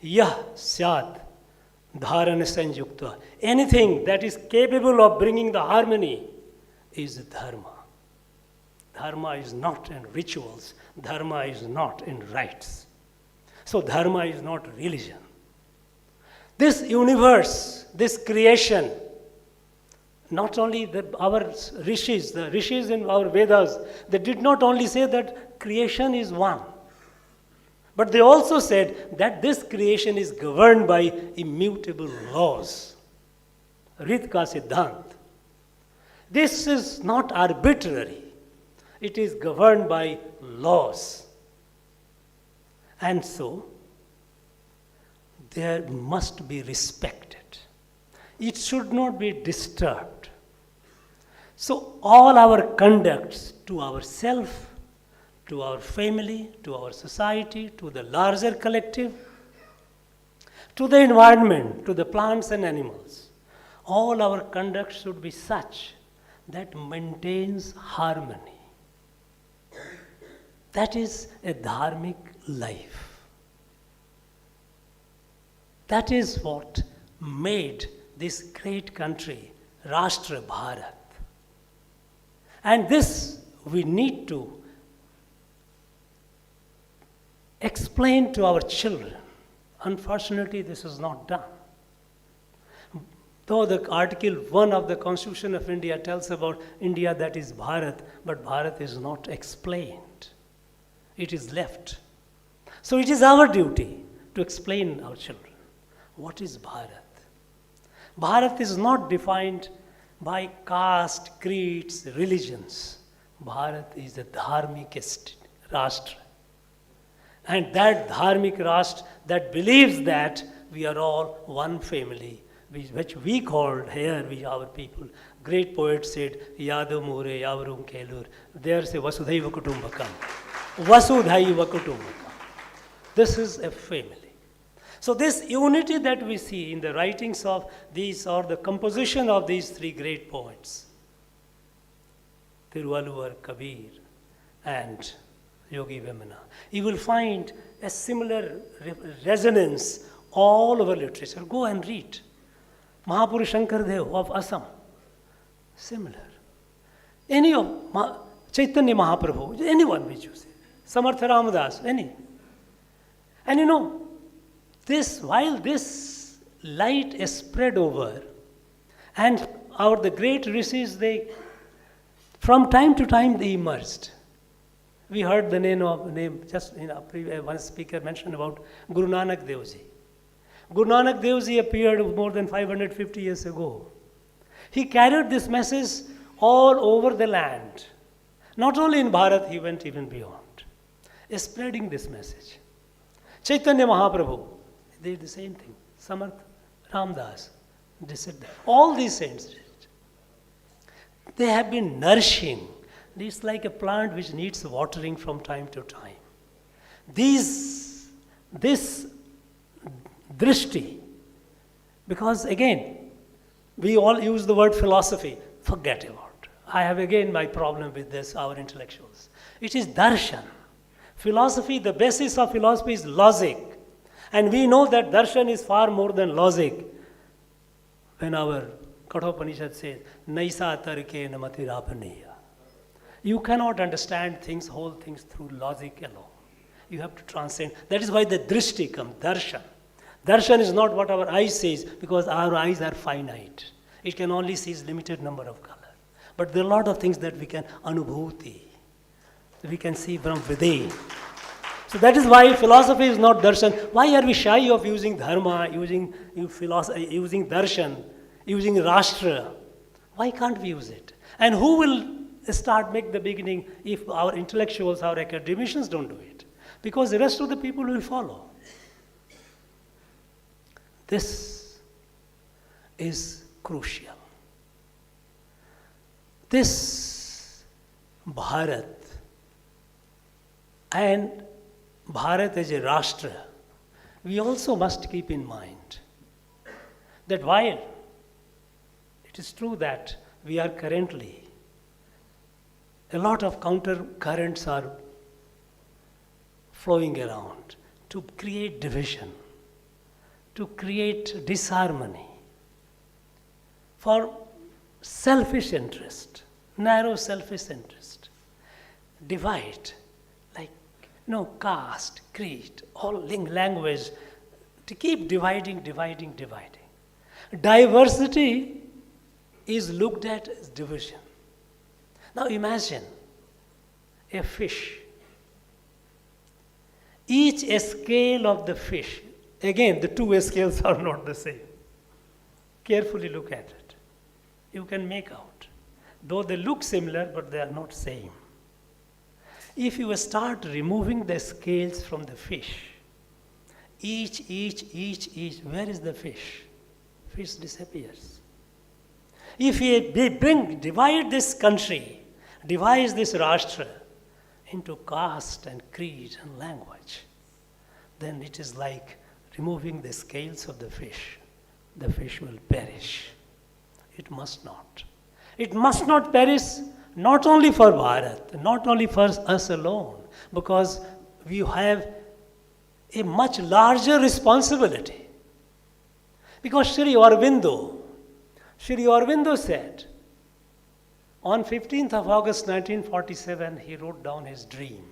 Yah syat dharana sanjukta. Anything that is capable of bringing the harmony is dharma. Dharma is not in rituals. Dharma is not in rites. So dharma is not religion. This universe, this creation, not only our rishis, the rishis in our Vedas, they did not only say that creation is one, but they also said that this creation is governed by immutable laws. Ritka Siddhant. This is not arbitrary. It is governed by laws. And so, there must be respected. It should not be disturbed. So all our conducts to ourself, to our family, to our society, to the larger collective, to the environment, to the plants and animals, all our conduct should be such that maintains harmony. That is a dharmic life. That is what made this great country Rashtra Bharat. And this we need to explain to our children. Unfortunately, this is not done. Though the Article 1 of the Constitution of India tells about India that is Bharat, but Bharat is not explained. It is left. So it is our duty to explain our children. What is Bharat? Bharat is not defined by caste, creeds, religions. Bharat is the dharmikest Rashtra. And that dharmic Rashtra that believes that we are all one family, which we called here, our people. Great poet said, Yadu More, Yavarum Kelur. There say Vasudhaiva Kutumbakam. Vasudhaiva Kutumbakam. This is a family. So this unity that we see in the writings of these, or the composition of these three great poets, Tiruvalluvar, Kabir, and Yogi Vemana, you will find a similar resonance all over literature. Go and read. Mahapurush Shankardev of Assam, similar. Any of Chaitanya Mahaprabhu, anyone which you say, Samartha Ramadas, any. And you know, while this light is spread over, and the great rishis, from time to time they emerged. We heard the name just one speaker mentioned about Guru Nanak Dev Ji. Guru Nanak Dev Ji appeared more than 550 years ago. He carried this message all over the land. Not only in Bharat, he went even beyond, spreading this message. Chaitanya Mahaprabhu, they did the same thing. Samarth, Ramdas, they said that. All these saints did it. They have been nourishing. It's like a plant which needs watering from time to time. This drishti, because again, we all use the word philosophy. Forget about it. I have again my problem with this, our intellectuals. It is darshan. Philosophy, the basis of philosophy is logic. And we know that darshan is far more than logic. When our Kathopanishad says, Naisa tarke namati rapaniya. You cannot understand things, whole things through logic alone. You have to transcend. That is why the drishti comes, darshan. Darshan is not what our eyes says, because our eyes are finite. It can only see a limited number of colors. But there are a lot of things that we can anubhuti. We can see from within. So that is why philosophy is not darshan. Why are we shy of using dharma, using darshan, using rashtra? Why can't we use it? And who will make the beginning if our intellectuals, our academicians don't do it? Because the rest of the people will follow. This is crucial. This Bharat, and Bharat as a Rashtra, we also must keep in mind that while it is true that we are currently, a lot of counter currents are flowing around to create division, to create disharmony, for selfish interest, narrow selfish interest, divide, like caste, creed, all language, to keep dividing. Diversity is looked at as division. Now imagine a fish. Each scale of the fish, again, the two scales are not the same. Carefully look at it. You can make out. Though they look similar, but they are not same. If you start removing the scales from the fish, each, where is the fish? Fish disappears. If we divide this country, divide this Rashtra into caste and creed and language, then it is like removing the scales of the fish. The fish will perish. It must not. It must not perish, not only for Bharat, not only for us alone, because we have a much larger responsibility. Because Sri Aurobindo said, on 15th of August 1947, he wrote down his dream.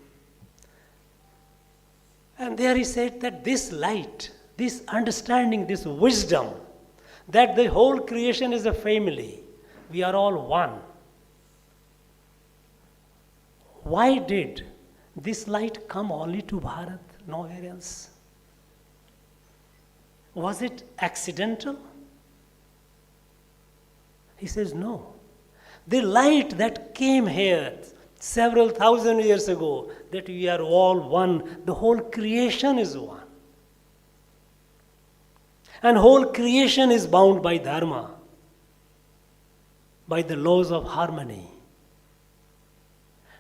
And there he said that this light, this understanding, this wisdom, that the whole creation is a family, we are all one. Why did this light come only to Bharat, nowhere else? Was it accidental? He says, no. The light that came here several thousand years ago, that we are all one, the whole creation is one. And whole creation is bound by dharma, by the laws of harmony.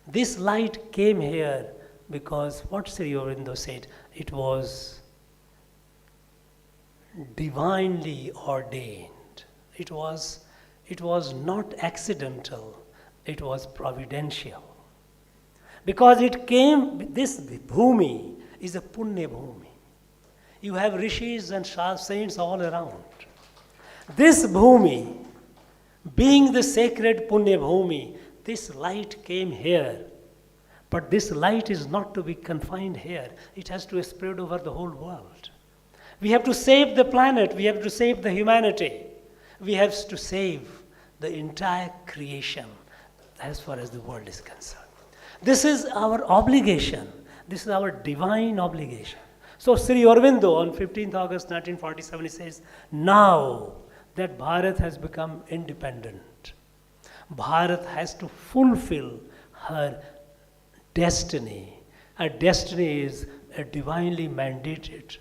This light came here because what Sri Aurobindo said, it was divinely ordained. It was not accidental, it was providential. Because it came, this bhumi is a punya bhumi. You have rishis and saints all around. This bhumi, being the sacred punya bhumi, this light came here. But this light is not to be confined here. It has to spread over the whole world. We have to save the planet. We have to save the humanity. We have to save the entire creation as far as the world is concerned. This is our obligation. This is our divine obligation. So Sri Aurobindo on 15th August 1947, he says, now that Bharat has become independent, Bharat has to fulfill her destiny. Her destiny is a divinely mandated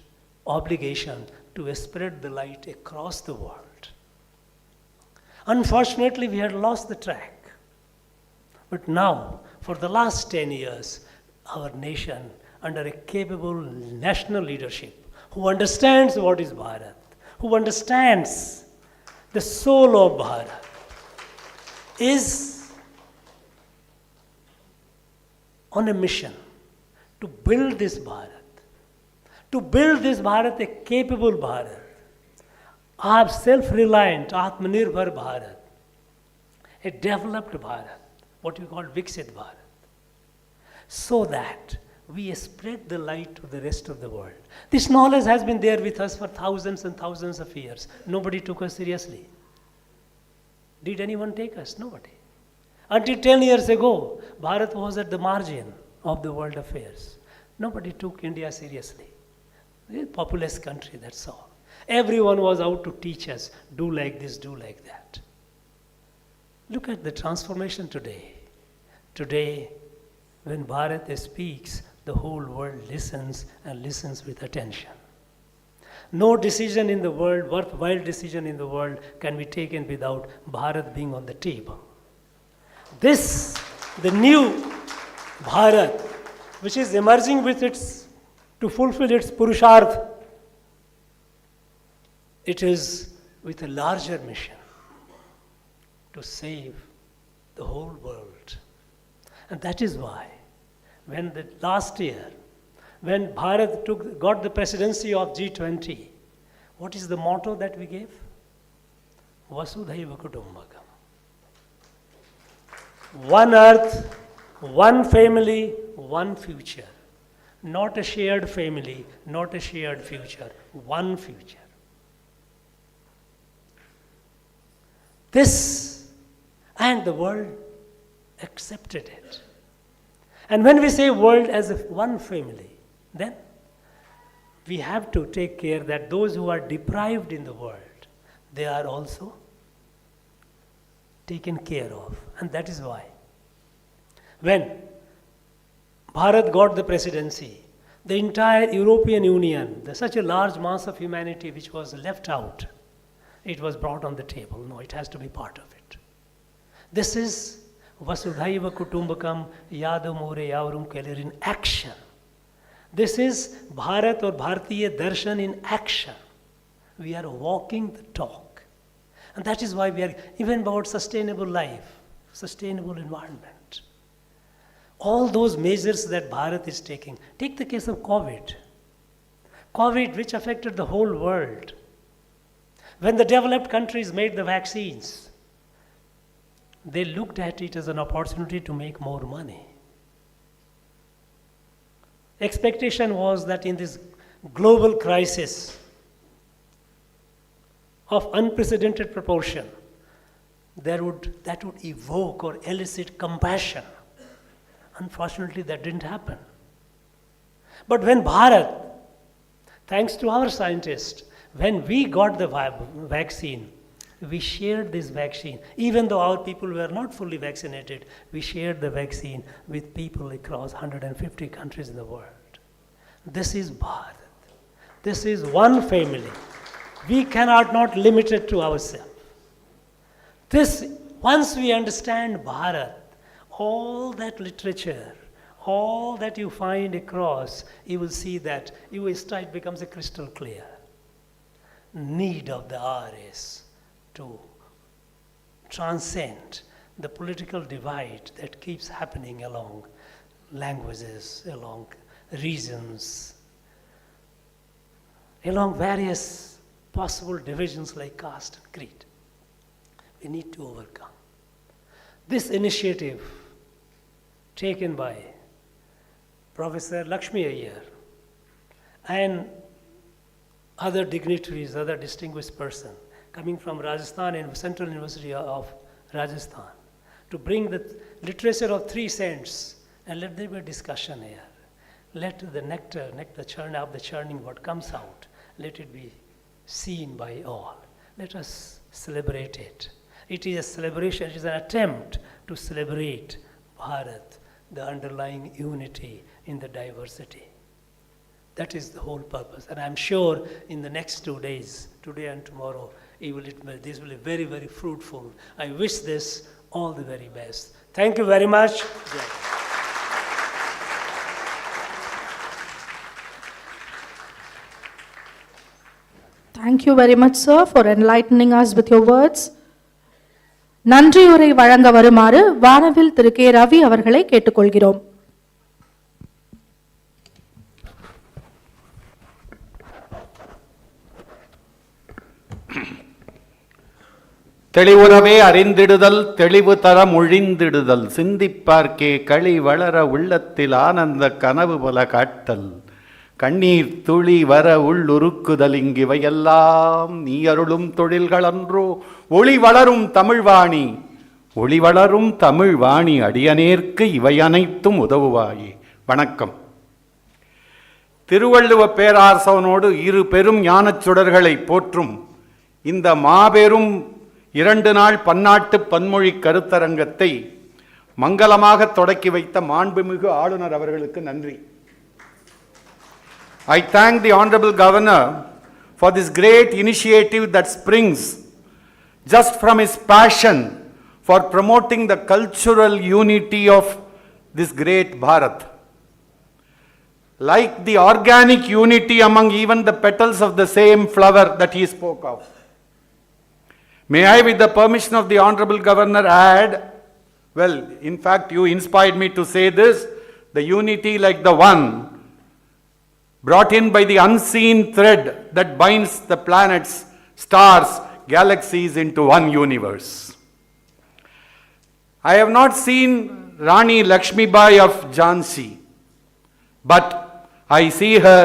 obligation to spread the light across the world. Unfortunately, we had lost the track. But now, for the last 10 years, our nation, under a capable national leadership, who understands what is Bharat, who understands the soul of Bharat, is on a mission to build this Bharat, a capable Bharat, a self-reliant, Atmanirbhar Bharat, a developed Bharat, what we call Viksit Bharat, so that we spread the light to the rest of the world. This knowledge has been there with us for thousands and thousands of years. Nobody took us seriously. Did anyone take us? Nobody. Until 10 years ago, Bharat was at the margin of the world affairs. Nobody took India seriously. It's a populous country, that's all. Everyone was out to teach us, do like this, do like that. Look at the transformation today. Today, when Bharat speaks, the whole world listens and listens with attention. No decision in the world, worthwhile decision in the world, can be taken without Bharat being on the table. This, the new Bharat, which is emerging with to fulfill its Purusharth, it is with a larger mission to save the whole world. And that is why, when last year, when Bharat got the presidency of G20, what is the motto that we gave? Vasudhaiva Kutumbakam. One earth, one family, one future. Not a shared family, not a shared future, one future. This, and the world accepted it. And when we say world as if one family, then we have to take care that those who are deprived in the world, they are also taken care of. And that is why, when Bharat got the presidency, the entire European Union, such a large mass of humanity which was left out, it was brought on the table. No, it has to be part of it. This is Vasudhaiva Kutumbakam Yadamure Yavarum Kelir in action. This is Bharat or Bharatiya Darshan in action. We are walking the talk. And that is why we are even about sustainable life, sustainable environment. All those measures that Bharat is taking. Take the case of COVID. COVID, which affected the whole world. When the developed countries made the vaccines, they looked at it as an opportunity to make more money. Expectation was that in this global crisis of unprecedented proportion, that would evoke or elicit compassion. Unfortunately, that didn't happen. But when Bharat, thanks to our scientists, when we got the vaccine, we shared this vaccine. Even though our people were not fully vaccinated, we shared the vaccine with people across 150 countries in the world. This is Bharat. This is one family. We cannot not limit it to ourselves. Once we understand Bharat, all that literature, all that you find across, you will see that it becomes a crystal clear. Need of the hour is to transcend the political divide that keeps happening along languages, along regions, along various possible divisions like caste and creed. We need to overcome. This initiative taken by Professor Lakshmi Iyer and other dignitaries, other distinguished persons coming from Rajasthan and Central University of Rajasthan to bring the literature of 3 saints and let there be a discussion here. Let the nectar of the churning what comes out, let it be seen by all. Let us celebrate it. It is a celebration, it is an attempt to celebrate Bharat, the underlying unity in the diversity. That is the whole purpose. And I'm sure in the next 2 days, today and tomorrow, this will be very, very fruitful. I wish this all the very best. Thank you very much. Thank you very much, sir, for enlightening us with your words. நன்றியுரை வழங்க வருமாறு வானவில் திரு K Ravi அவர்களை கேட்டுக்கொள்கிறோம். தெளிவுறவே அறிந்திடுதல் தெளிவு தர மொழிந்திடுதல் சிந்திப்பார்க்கே களி வளர உள்ளத்தில் ஆனந்த கனவு பல காட்டல் கண்ணீர் துளி வர உள்ளுருக்குதல் இங்கிவையெல்லாம் நீ அருளும் தொழில்களன்றோ ஒளி வளரும் தமிழ்வாணி ஒளி வளரும் தமிழ்வாணி அடியனேற்கு இவை அனைத்தும் உதவுவாயே. வணக்கம். திருவள்ளுவ பேராசவனோடு 2 பெரும் ஞானச் சுடர்களை போற்றும் இந்த மாபெரும் 2 நாள் பன்னாட்டு பன்மொழி கருத்தரங்கத்தை மங்களமாக தொடக்கி வைத்த மாண்புமிகு ஆளுநர் அவர்களுக்கு நன்றி. I thank the Honorable Governor for this great initiative that springs just from his passion for promoting the cultural unity of this great Bharat. Like the organic unity among even the petals of the same flower that he spoke of. May I, with the permission of the Honorable Governor, add, well, in fact, you inspired me to say this, the unity like the one brought in by the unseen thread that binds the planets, stars, galaxies into one universe. I have not seen Rani Lakshmibai of Jhansi, but I see her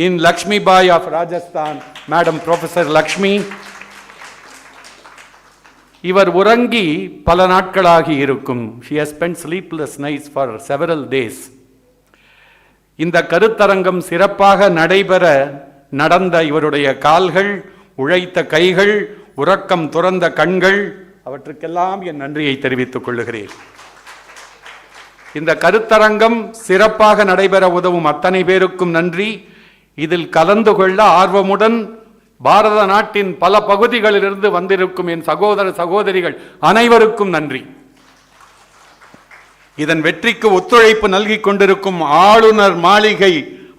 in Lakshmibai of Rajasthan, Madam Professor Lakshmi. இவர் உறங்கி பல நாட்களாகி இருக்கும். She has spent sleepless nights for several days. இந்த கருத்தரங்கம் சிறப்பாக நடைபெற நடந்த இவருடைய கால்கள், உழைத்த கைகள், உறக்கம் துறந்த கண்கள், அவற்றுக்கெல்லாம் என் நன்றியை தெரிவித்துக் கொள்ளுகிறேன். இந்த கருத்தரங்கம் சிறப்பாக நடைபெற உதவும் அத்தனை பேருக்கும் நன்றி. இதில் கலந்து கொள்ள ஆர்வமுடன் பாரத நாட்டின் பல பகுதிகளிலிருந்து வந்திருக்கும் என் சகோதர சகோதரிகள் அனைவருக்கும் நன்றி. இதன் வெற்றிக்கு ஒத்துழைப்பு நல்கிக் கொண்டிருக்கும் ஆளுநர் மாளிகை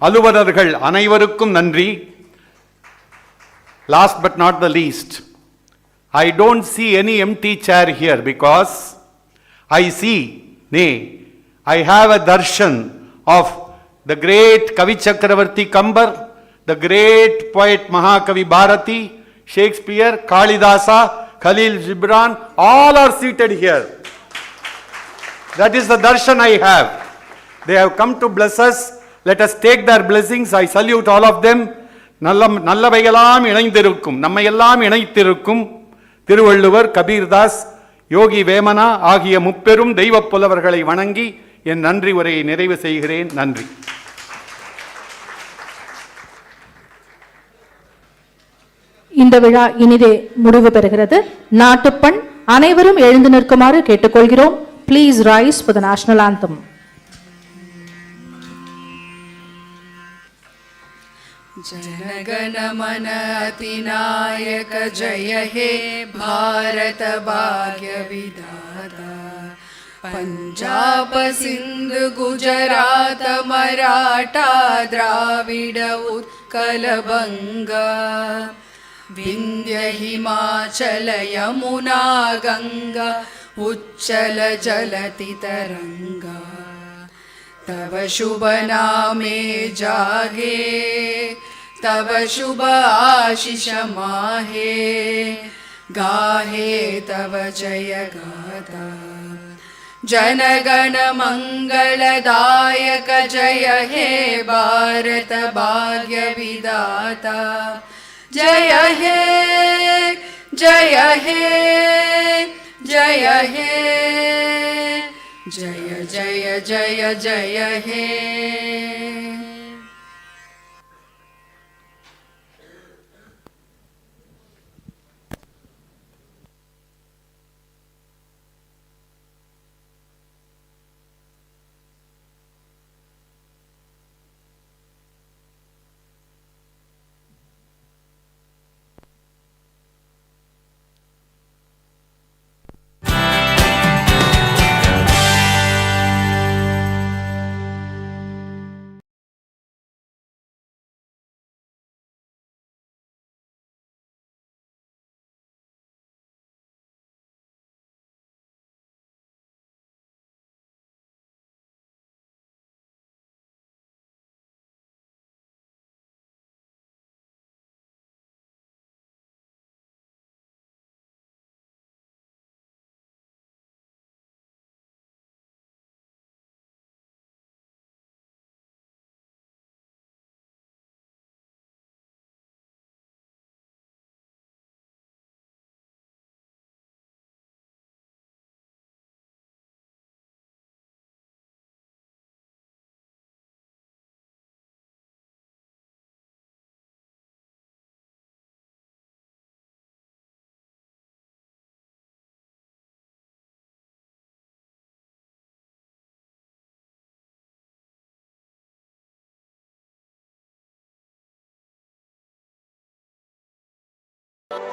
அலுவலர்கள் அனைவருக்கும் நன்றி. Last but not the least, I don't see any empty chair here because I have a darshan of the great Kavi Chakravarti Kambar, the great poet Mahakavi Bharati, Shakespeare, Kalidasa, Khalil Gibran, all are seated here. That is the darshan I have. They have come to bless us. Let us take their blessings. I salute all of them. நல்லவையெல்லாம் இணைந்திருக்கும், நம்மையெல்லாம் இணைத்திருக்கும் திருவள்ளுவர், கபீர்தாஸ், யோகி வேமனா ஆகிய முப்பெரும் தெய்வப் புலவர்களை வணங்கி என் நன்றி உரையை நிறைவு செய்கிறேன். நன்றி. இந்த விழா இனிதே முடிவு பெறுகிறது. நாட்டுப்பண் அனைவரும் எழுந்து நிற்குமாறு கேட்டுக்கொள்கிறோம். Please rise for the national anthem. जनगण मन अतिनायक जय हे भारत भाग्य विधाता, पंजाब सिंध गुजरात मराठा द्राविड उत्कल बंगा, विंध्य हिमाचल यमुना गंगा उच्चल जलति तरंगा, तव शुभ नामे जागे, तव शुभ आशीष माहे, गाहे तव जय गाथा, जनगण मंगलदायक जय हे भारत भाग्य विधाता, जय हे जय हे जय हे जय जय जय जय हे.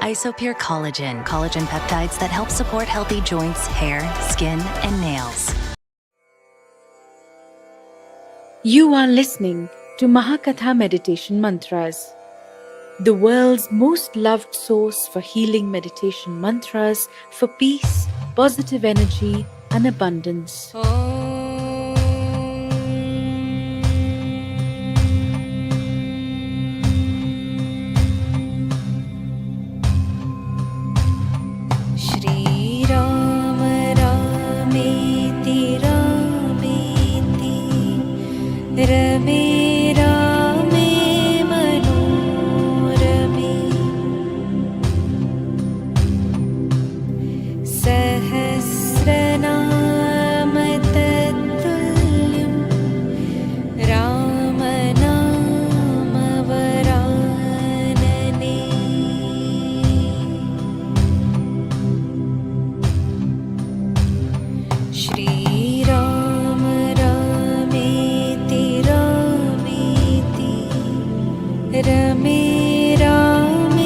Isopure Collagen, collagen peptides that help support healthy joints, hair, skin, and nails. You are listening to Mahakatha Meditation Mantras, the world's most loved source for healing meditation mantras for peace, positive energy, and abundance. रमे रामे मनोरमे सहस्रनाम तत्तुल्यं रामनाम वरानने श्रीराम रमे रामे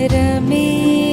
रमे